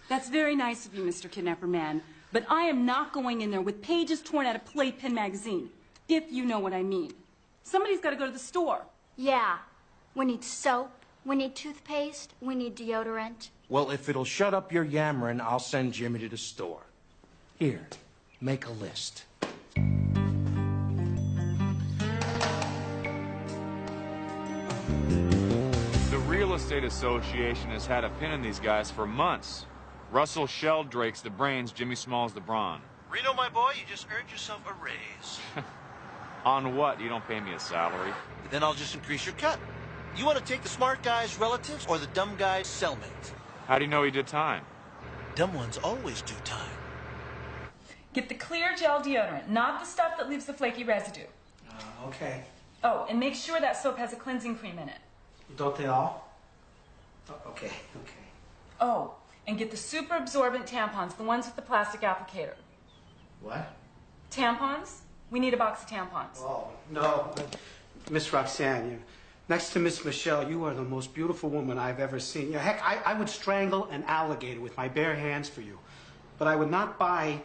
That's very nice of you, Mr. Kidnapper Man. But I am not going in there with pages torn out of Playpen magazine, if you know what I mean. Somebody's got to go to the store. Yeah. We need soap. We need toothpaste. We need deodorant. Well, if it'll shut up your yammering, I'll send Jimmy to the store. Here, make a list. The Real Estate Association has had a pin in these guys for months. Russell Sheldrake's the brains, Jimmy Small's the brawn. Reno, my boy, you just earned yourself a raise. On what? You don't pay me a salary. Then I'll just increase your cut. You want to take the smart guy's relatives or the dumb guy's cellmate? How do you know he did time? Dumb ones always do time. Get the clear gel deodorant, not the stuff that leaves the flaky residue. Okay. Oh, and make sure that soap has a cleansing cream in it. Don't they all? Okay. Oh, and get the super absorbent tampons, the ones with the plastic applicator. What? Tampons? We need a box of tampons. Oh, no. Miss Roxanne, next to Miss Michelle, you are the most beautiful woman I've ever seen. Heck, I would strangle an alligator with my bare hands for you. But I would not buy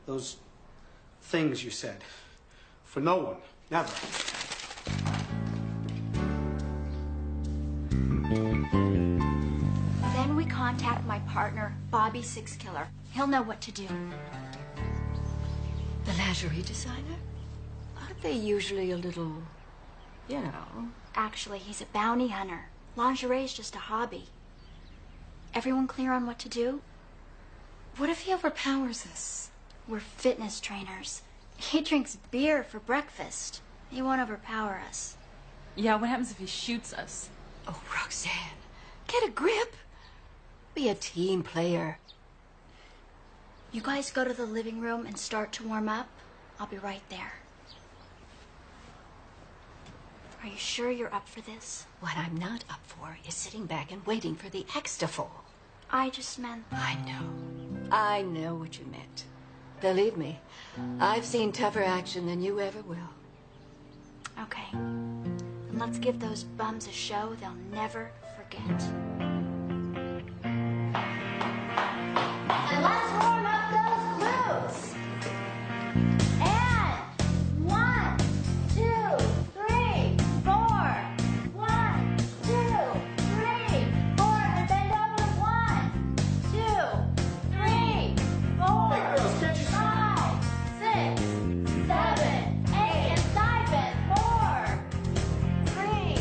those things you said. For no one. Never. Then we contact my partner, Bobby Sixkiller. He'll know what to do. The lingerie designer? Aren't they usually a little, you know? Actually, he's a bounty hunter. Lingerie's just a hobby. Everyone clear on what to do? What if he overpowers us? We're fitness trainers. He drinks beer for breakfast. He won't overpower us. Yeah, what happens if he shoots us? Oh, Roxanne, get a grip. Be a team player. You guys go to the living room and start to warm up. I'll be right there. Are you sure you're up for this? What I'm not up for is sitting back and waiting for the X to fall. I just meant... I know what you meant. Believe me, I've seen tougher action than you ever will. Okay. And let's give those bums a show they'll never forget. And let's warm up those glutes. And 1, 2, 3, 4. 1, 2, 3, 4. And bend over. 1, 2, 3, 4. Hey, girls, can't you... 5, 6, 7, 8, and side bend. 4, 3,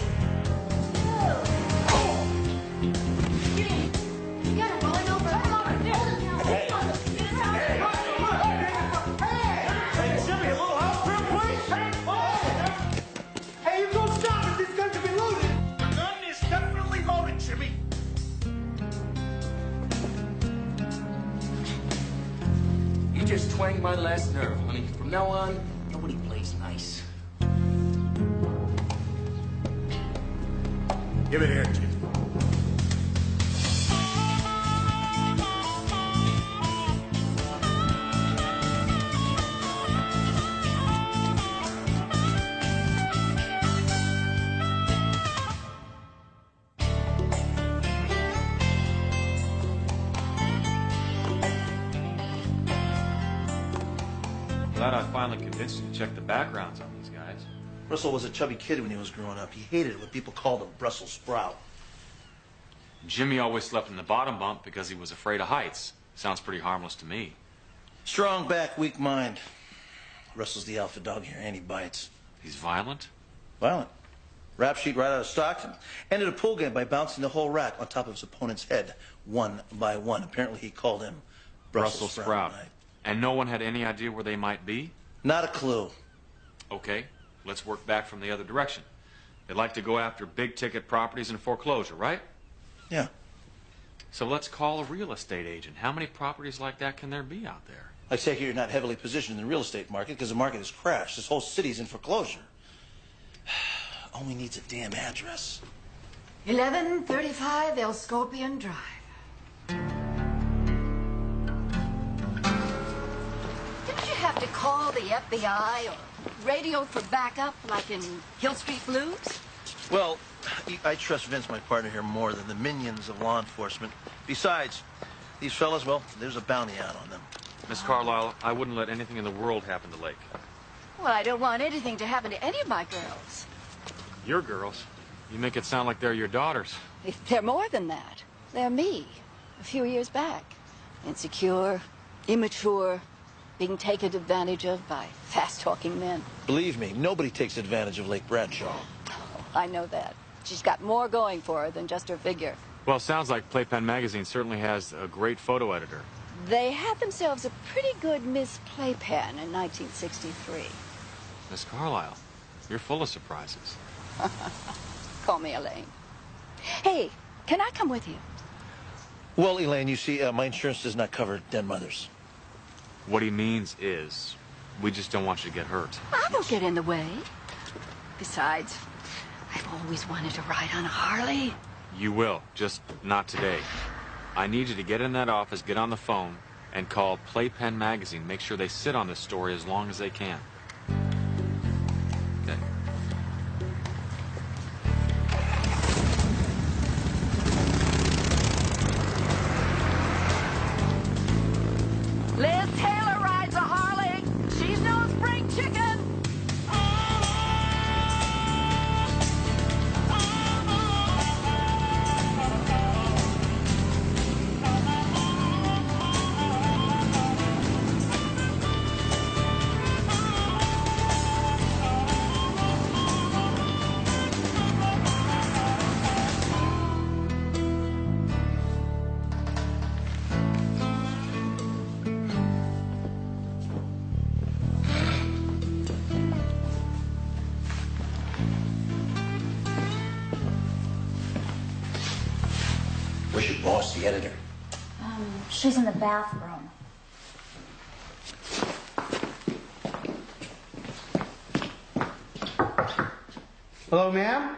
2. You gotta roll it over. Come on, Hey, Jimmy, a little help here, please? Hey, you don't stop it. These guns will be loaded. The gun is definitely loaded, Jimmy. You just twanged my last nerve, honey. From now on, nobody plays nice. Give it here, Jim. Glad I finally convinced you to check the backgrounds on these guys. Russell was a chubby kid when he was growing up. He hated it when people called him Brussels sprout. Jimmy always slept in the bottom bunk because he was afraid of heights. Sounds pretty harmless to me. Strong back, weak mind. Russell's the alpha dog here, and he bites. He's violent? Violent. Rap sheet right out of Stockton. Ended a pool game by bouncing the whole rack on top of his opponent's head, one by one. Apparently he called him Brussels sprout. Right? And no one had any idea where they might be? Not a clue. Okay, let's work back from the other direction. They like to go after big-ticket properties in foreclosure, right? Yeah. So let's call a real estate agent. How many properties like that can there be out there? I take it you're not heavily positioned in the real estate market because the market has crashed. This whole city's in foreclosure. Only needs a damn address. 1135 El Scorpion Drive. Didn't you have to call the FBI or radio for backup like in Hill Street Blues? Well, I trust Vince, my partner here, more than the minions of law enforcement. Besides, these fellas, well, there's a bounty out on them. Miss Carlisle, I wouldn't let anything in the world happen to Lake. Well, I don't want anything to happen to any of my girls. Your girls? You make it sound like they're your daughters. They're more than that. They're me, a few years back. Insecure, immature, being taken advantage of by fast-talking men. Believe me, nobody takes advantage of Lake Bradshaw. Oh, I know that. She's got more going for her than just her figure. Well, sounds like Playpen Magazine certainly has a great photo editor. They had themselves a pretty good Miss Playpen in 1963. Miss Carlisle, you're full of surprises. Call me Elaine. Hey, can I come with you? Well, Elaine, you see, my insurance does not cover dead mothers. What he means is, we just don't want you to get hurt. I won't get in the way. Besides, I've always wanted to ride on a Harley. You will, just not today. I need you to get in that office, get on the phone, and call Playpen Magazine. Make sure they sit on this story as long as they can. Okay. Liz Taylor rides a Harley. She's no spring chicken. Where's your boss, the editor? She's in the bathroom. Hello, ma'am?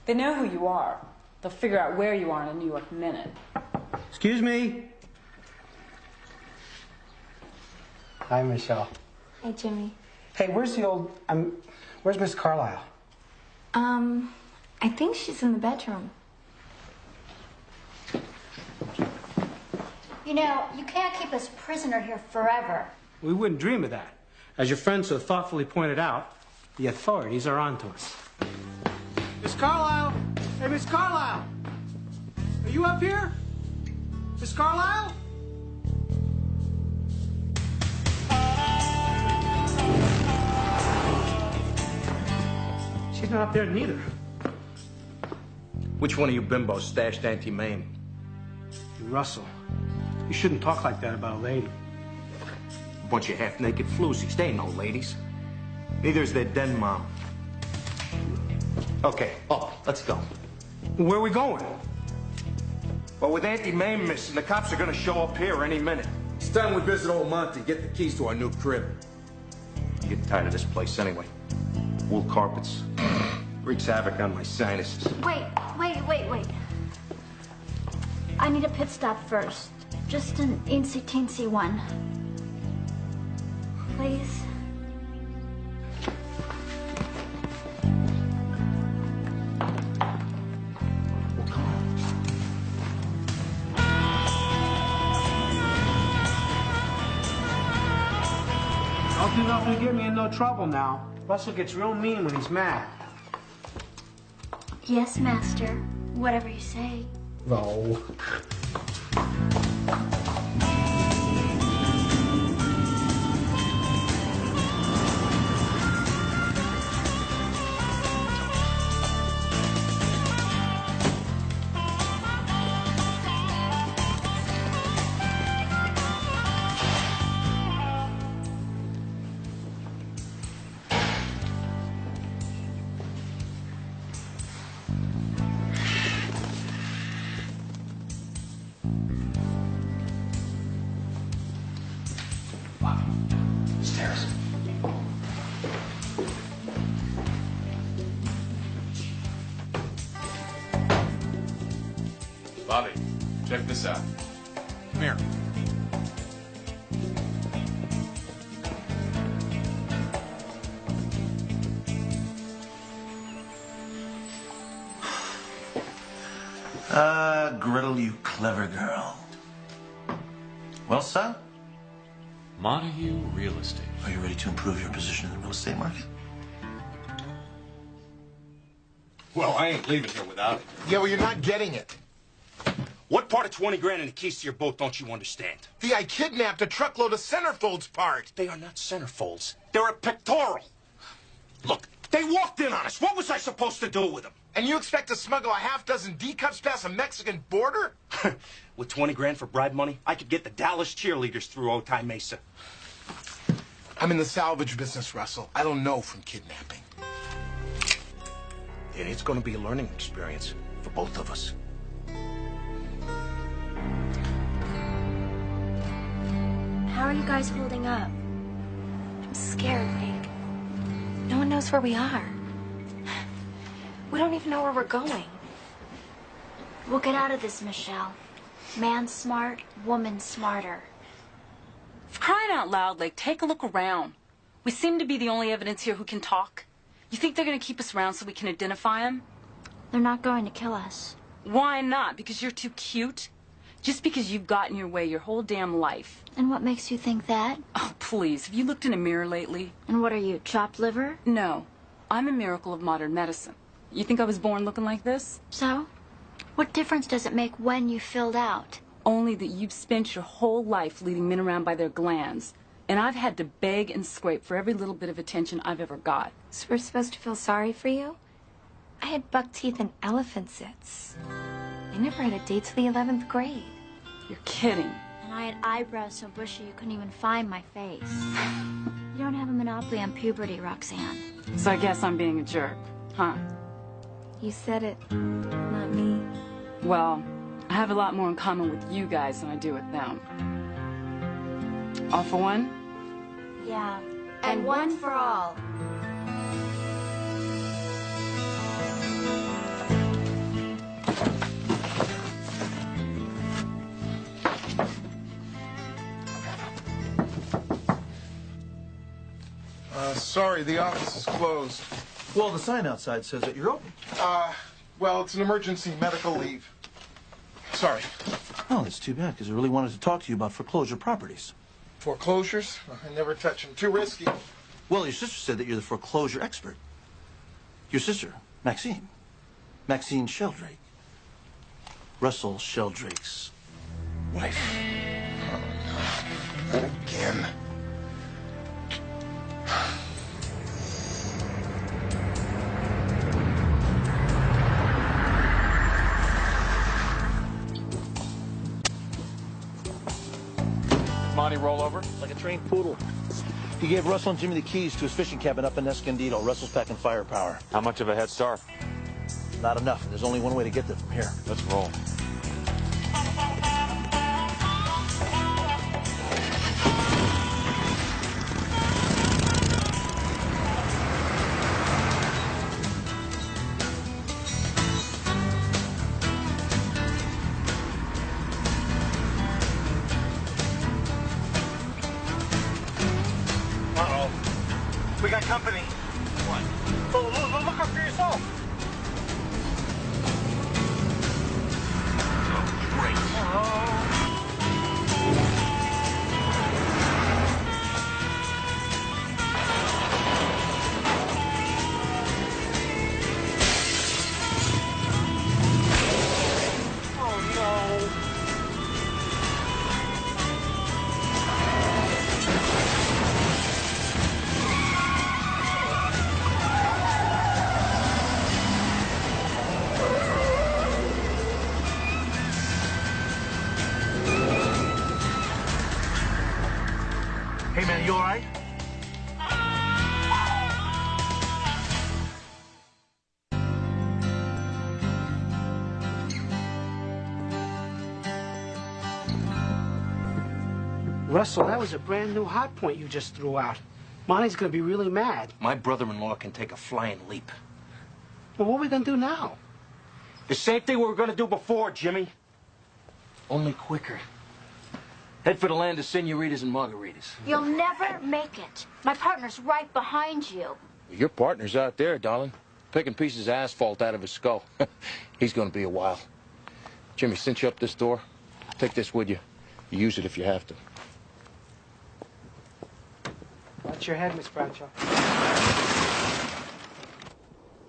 They know who you are. They'll figure out where you are in a New York minute. Excuse me? Hi, Michelle. Hey, Jimmy. Hey, where's the old... where's Miss Carlisle? I think she's in the bedroom. You know, you can't keep us prisoner here forever. We wouldn't dream of that. As your friend so thoughtfully pointed out, the authorities are on to us. Miss Carlisle! Hey, Miss Carlisle! Are you up here? Miss Carlisle? She's not up there neither. Which one of you bimbos stashed Auntie Mame? Russell, you shouldn't talk like that about a lady. A bunch of half-naked floozies. They ain't no ladies. Neither is their den mom. Okay, let's go. Where are we going? Well, with Auntie Mame missing, the cops are gonna show up here any minute. It's time we visit old Monty, get the keys to our new crib. I'm getting tired of this place anyway. Wool carpets. Wreaks havoc on my sinuses. Wait. I need a pit stop first. Just an eensy-teensy one. Please? Don't do nothing to get me in no trouble now. Russell gets real mean when he's mad. Yes, master. Whatever you say. No. Stairs. Bobby, check this out. Come here. Gretel, you clever girl. Well, son? Montague Real Estate. Are you ready to improve your position in the real estate market? Well, I ain't leaving here without it. Yeah, well, you're not getting it. What part of 20 grand and the keys to your boat don't you understand? I kidnapped a truckload of centerfolds part. They are not centerfolds. They're a pictorial. Look, they walked in on us. What was I supposed to do with them? And you expect to smuggle a half-dozen D-cups past a Mexican border? With 20 grand for bribe money, I could get the Dallas cheerleaders through Otay Mesa. I'm in the salvage business, Russell. I don't know from kidnapping. And it's going to be a learning experience for both of us. How are you guys holding up? I'm scared, Meg. No one knows where we are. We don't even know where we're going. We'll get out of this, Michelle. Man smart, woman smarter. For crying out loud, Lake, take a look around. We seem to be the only evidence here who can talk. You think they're going to keep us around so we can identify them? They're not going to kill us. Why not? Because you're too cute? Just because you've gotten your way your whole damn life. And what makes you think that? Oh, please. Have you looked in a mirror lately? And what are you, chopped liver? No. I'm a miracle of modern medicine. You think I was born looking like this? So? What difference does it make when you filled out? Only that you've spent your whole life leading men around by their glands. And I've had to beg and scrape for every little bit of attention I've ever got. So we're supposed to feel sorry for you? I had buck teeth and elephant zits. I never had a date till the 11th grade. You're kidding. And I had eyebrows so bushy you couldn't even find my face. You don't have a monopoly on puberty, Roxanne. So I guess I'm being a jerk, huh? You said it, not me. Well, I have a lot more in common with you guys than I do with them. All for one? Yeah. And one for all. Sorry, the office is closed. Well, the sign outside says that you're open. Well, it's an emergency medical leave. Sorry. Oh, that's too bad, because I really wanted to talk to you about foreclosure properties. Foreclosures? I never touch them. Too risky. Well, your sister said that you're the foreclosure expert. Your sister, Maxine. Maxine Sheldrake. Russell Sheldrake's wife. Oh, no. Not again. Monty roll over? Like a trained poodle. He gave Russell and Jimmy the keys to his fishing cabin up in Escondido. Russell's packing firepower. How much of a head start? Not enough. There's only one way to get there from here. Let's roll. We got company. What? Oh, look up for yourself. Oh, great. Oh, no. Hey, man, you all right? Russell, that was a brand new hot point you just threw out. Monty's gonna be really mad. My brother-in-law can take a flying leap. Well, what are we gonna do now? The same thing we were gonna do before, Jimmy. Only quicker. Head for the land of senoritas and margaritas. You'll never make it. My partner's right behind you. Your partner's out there, darling, picking pieces of asphalt out of his skull. He's gonna be a while. Jimmy, cinch you up this door. Take this with you. You use it if you have to. Watch your head, Miss Bradshaw.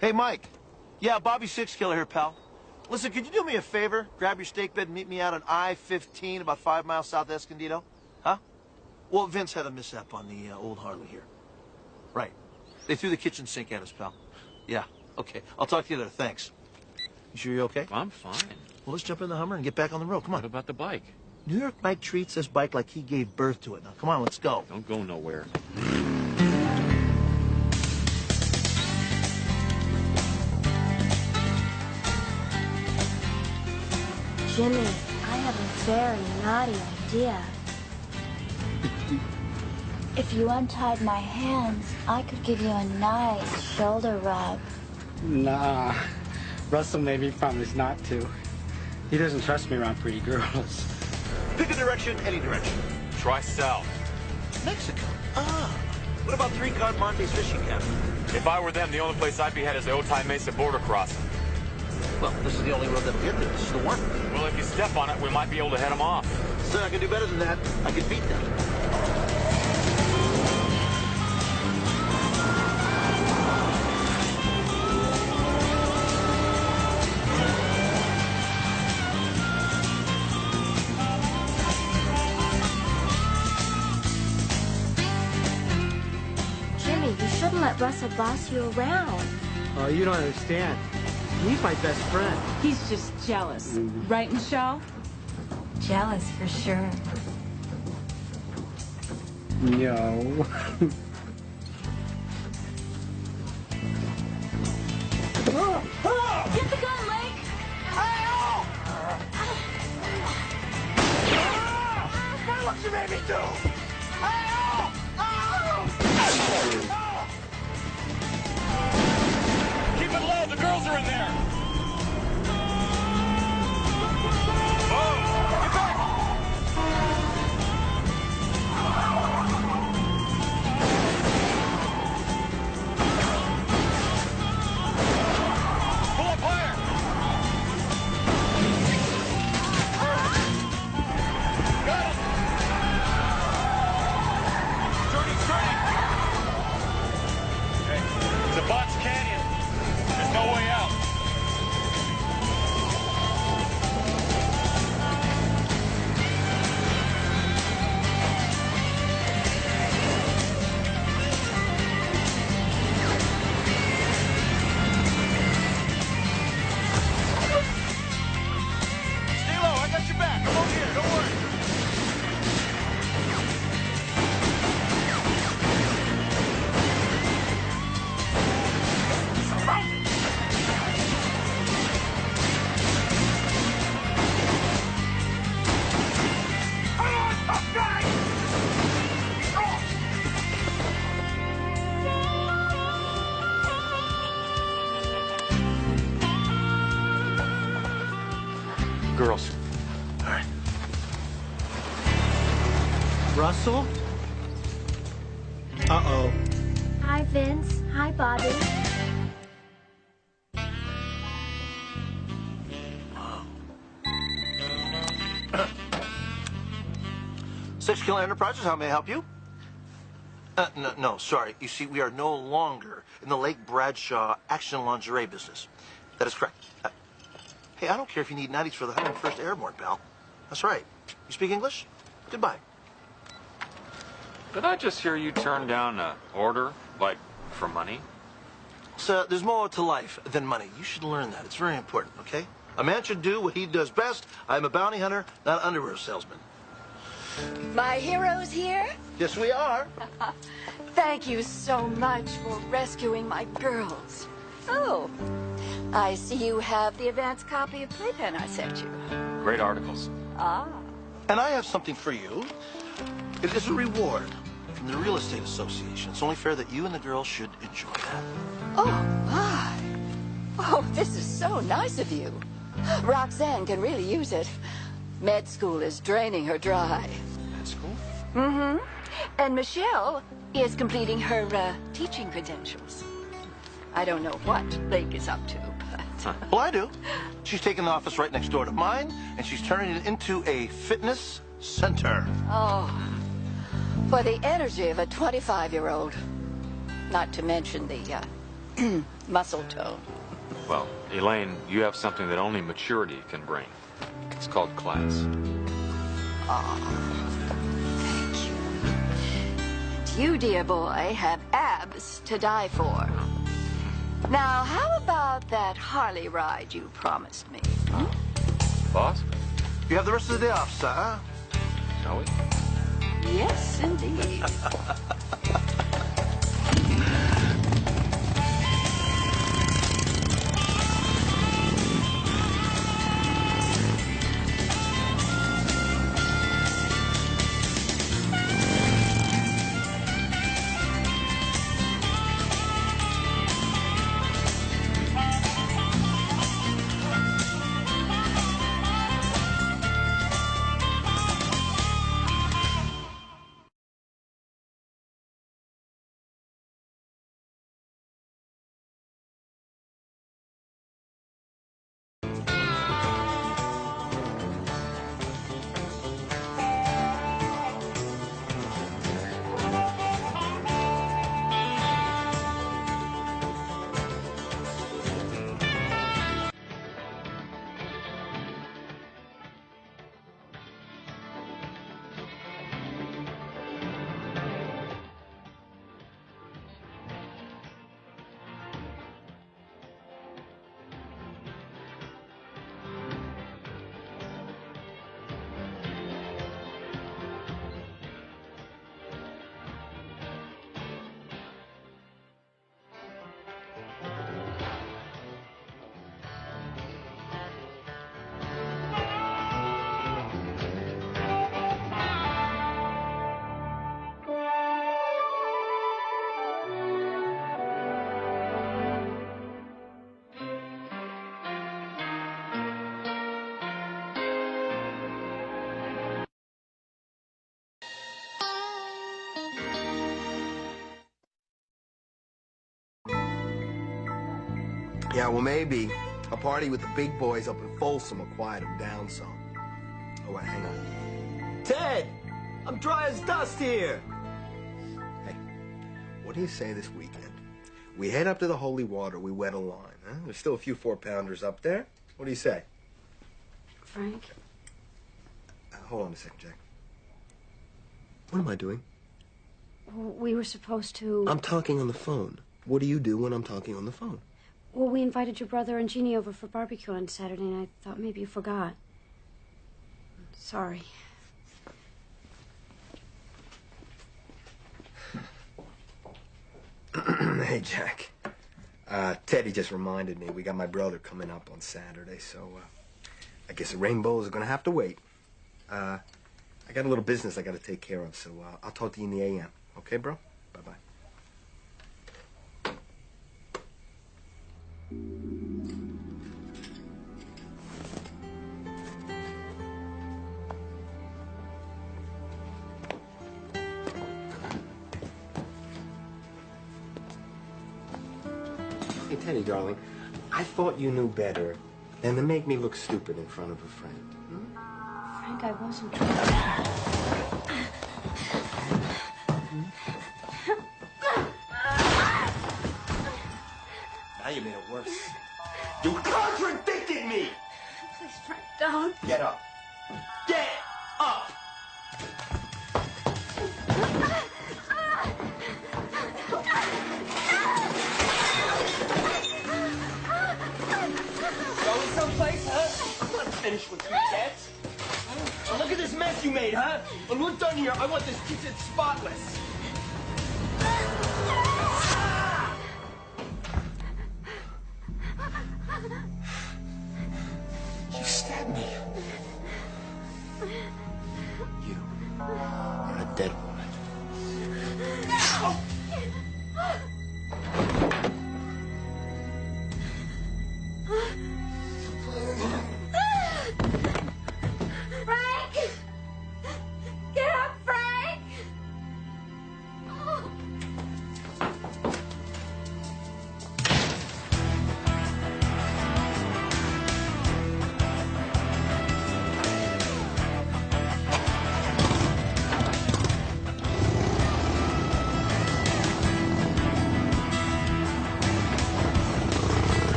Hey, Mike. Yeah, Bobby Six Killer here, pal. Listen, could you do me a favor? Grab your steak bed and meet me out on I-15, about 5 miles south of Escondido. Huh? Well, Vince had a mishap on the old Harley here. Right. They threw the kitchen sink at us, pal. Yeah, okay. I'll talk to you later. Thanks. You sure you're okay? I'm fine. Well, let's jump in the Hummer and get back on the road. Come on. What about the bike? New York Mike treats this bike like he gave birth to it. Now, come on, let's go. Don't go nowhere. Jimmy, I have a very naughty idea. If you untied my hands, I could give you a nice shoulder rub. Nah. Russell made me promise not to. He doesn't trust me around pretty girls. Pick a direction, any direction. Try south. Mexico. Ah. What about Three Card Monte's fishing cabin? If I were them, the only place I'd be headed is the Otay Mesa border crossing. Well, this is the only road that'll get there. This is the one. Well, if you step on it, we might be able to head them off. So I can do better than that. I can beat them. Jimmy, you shouldn't let Russell boss you around. Oh, you don't understand. He's my best friend. He's just jealous. Right, Michelle? Jealous for sure. No. Get the gun, Lake! That's what you made me do! Keep it low, the girls are in there! Oh, get back! Pull up higher! Got it! Turning! Hey, it's a box canyon. There's no way out. Stay low, I got your back. I'm over here, don't worry. Girls. All right. Russell? Uh-oh. Hi, Vince. Hi, Bobby. Six Killer Enterprises, how may I help you? No, sorry. You see, we are no longer in the Lake Bradshaw action lingerie business. That is correct. Hey, I don't care if you need 90s for the 101st Airborne, pal. That's right. You speak English? Goodbye. Did I just hear you turn down an order, like, for money? So, there's more to life than money. You should learn that. It's very important, okay? A man should do what he does best. I'm a bounty hunter, not an underwear salesman. My heroes here? Yes, we are. Thank you so much for rescuing my girls. Oh, I see you have the advance copy of Playpen I sent you. Great articles. Ah. And I have something for you. It is a reward from the Real Estate Association. It's only fair that you and the girls should enjoy that. Oh, my. Oh, this is so nice of you. Roxanne can really use it. Med school is draining her dry. Med school? Mm-hmm. And Michelle is completing her teaching credentials. I don't know what Blake is up to, but... Well, I do. She's taking the office right next door to mine, and she's turning it into a fitness center. Oh, for the energy of a 25-year-old. Not to mention the muscle tone. Well, Elaine, you have something that only maturity can bring. It's called class. Thank you. And you, dear boy, have abs to die for. Now, how about that Harley ride you promised me? Boss? You have the rest of the day off, sir. Shall we? Yes, indeed. Yeah, well, maybe a party with the big boys up in Folsom will quiet them down some. Oh, wait, hang on. Ted! I'm dry as dust here! Hey, what do you say this weekend? We head up to the Holy Water, we wet a line, huh? There's still a few 4-pounders up there. What do you say? Frank? Hold on a second, Jack. What am I doing? We were supposed to... I'm talking on the phone. What do you do when I'm talking on the phone? Well, we invited your brother and Jeannie over for barbecue on Saturday, and I thought maybe you forgot. Sorry. Hey, Jack. Teddy just reminded me we got my brother coming up on Saturday, so I guess the rainbows are going to have to wait. I got a little business I got to take care of, so I'll talk to you in the AM. Okay, bro? Bye-bye. Hey, Teddy, darling, I thought you knew better than to make me look stupid in front of a friend. Frank, I wasn't. Now you made it worse. You contradicted me! Please, Frank, don't. Get up. Get up! Going someplace, huh? I'm not finished with you yet. Now look at this mess you made, huh? When we're done here, I want this kitchen spotless. You stabbed me. You're a dead woman. Frank! Get up, Frank!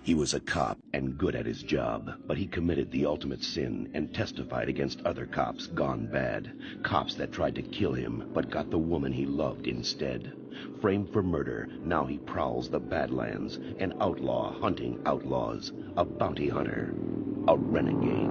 He was a cop and good at his job, but he committed the ultimate sin and testified against other cops gone bad. Cops that tried to kill him, but got the woman he loved instead. Framed for murder, now he prowls the Badlands, an outlaw hunting outlaws, a bounty hunter, a renegade.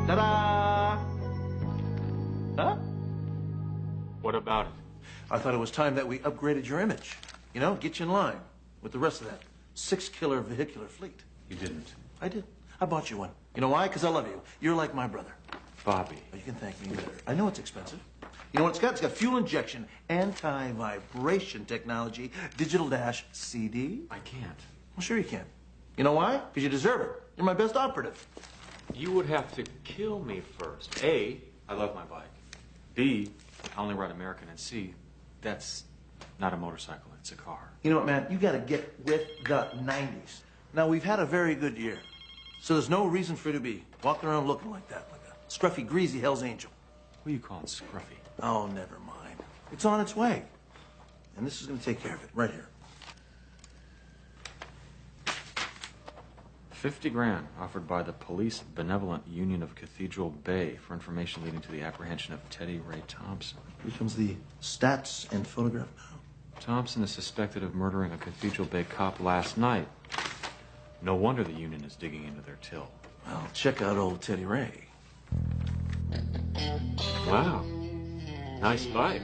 Ta-da! Huh? What about it? I thought it was time that we upgraded your image. You know, get you in line with the rest of that six-killer vehicular fleet. You didn't. I did. I bought you one. You know why? Because I love you. You're like my brother. Bobby. Oh, you can thank me later. I know it's expensive. You know what it's got? It's got fuel injection, anti-vibration technology, digital dash CD. I can't. Well, sure you can. You know why? Because you deserve it. You're my best operative. You would have to kill me first. A, I love my bike. B, I only ride American. And C, that's not a motorcycle, it's a car. You know what, man? You got to get with the 90s. Now, we've had a very good year, so there's no reason for you to be walking around looking like that, like a scruffy, greasy Hell's Angel. What are you calling scruffy? Oh, never mind. It's on its way. And this is going to take care of it, right here. 50 grand offered by the Police Benevolent Union of Cathedral Bay for information leading to the apprehension of Teddy Ray Thompson. Here comes the stats and photograph now. Thompson is suspected of murdering a Cathedral Bay cop last night. No wonder the union is digging into their till. Well, check out old Teddy Ray. Wow. Nice bike.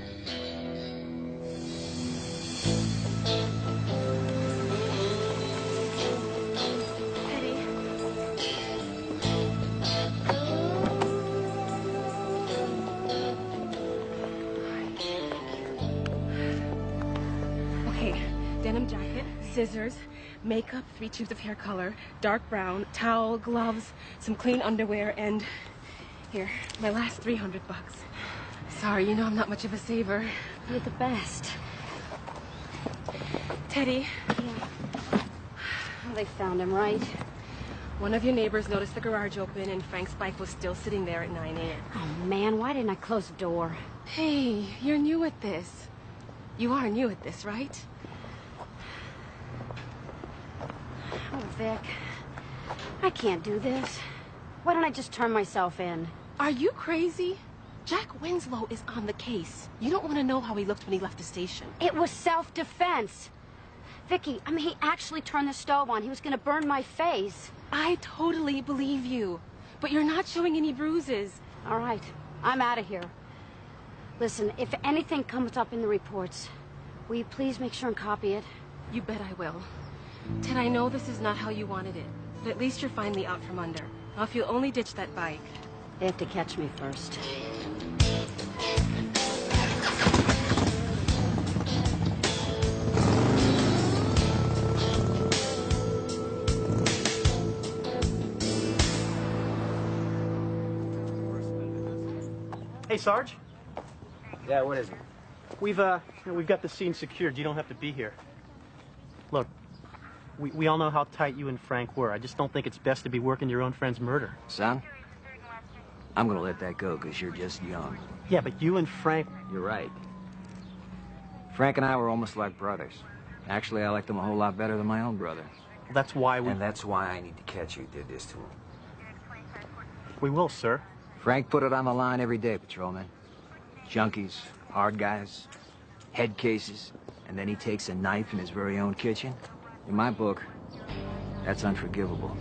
Denim jacket, scissors, makeup, 3 tubes of hair color, dark brown, towel, gloves, some clean underwear, and here, my last $300. Sorry, you know I'm not much of a saver. You're the best. Teddy. Yeah. Well, they found him, right? One of your neighbors noticed the garage open and Frank's bike was still sitting there at 9 a.m. Oh, man, why didn't I close the door? Hey, you're new at this. You are new at this, right? Oh, Vic, I can't do this. Why don't I just turn myself in? Are you crazy? Jack Winslow is on the case. You don't want to know how he looked when he left the station. It was self-defense. Vicky, I mean, he actually turned the stove on. He was going to burn my face. I totally believe you, but you're not showing any bruises. All right, I'm out of here. Listen, if anything comes up in the reports, will you please make sure and copy it? You bet I will. Ted, I know this is not how you wanted it, but at least you're finally out from under. Now, if you'll only ditch that bike. They have to catch me first. Hey, Sarge? Yeah, what is it? We've got the scene secured. You don't have to be here. Look, we all know how tight you and Frank were. I just don't think it's best to be working your own friend's murder. Son? I'm gonna let that go because you're just young. Yeah, but you and Frank... You're right. Frank and I were almost like brothers. Actually, I liked him a whole lot better than my own brother. That's why we... And that's why I need to catch who did this to him. We will, sir. Frank put it on the line every day, Patrolman. Junkies, hard guys, head cases, and then he takes a knife in his very own kitchen. In my book, that's unforgivable.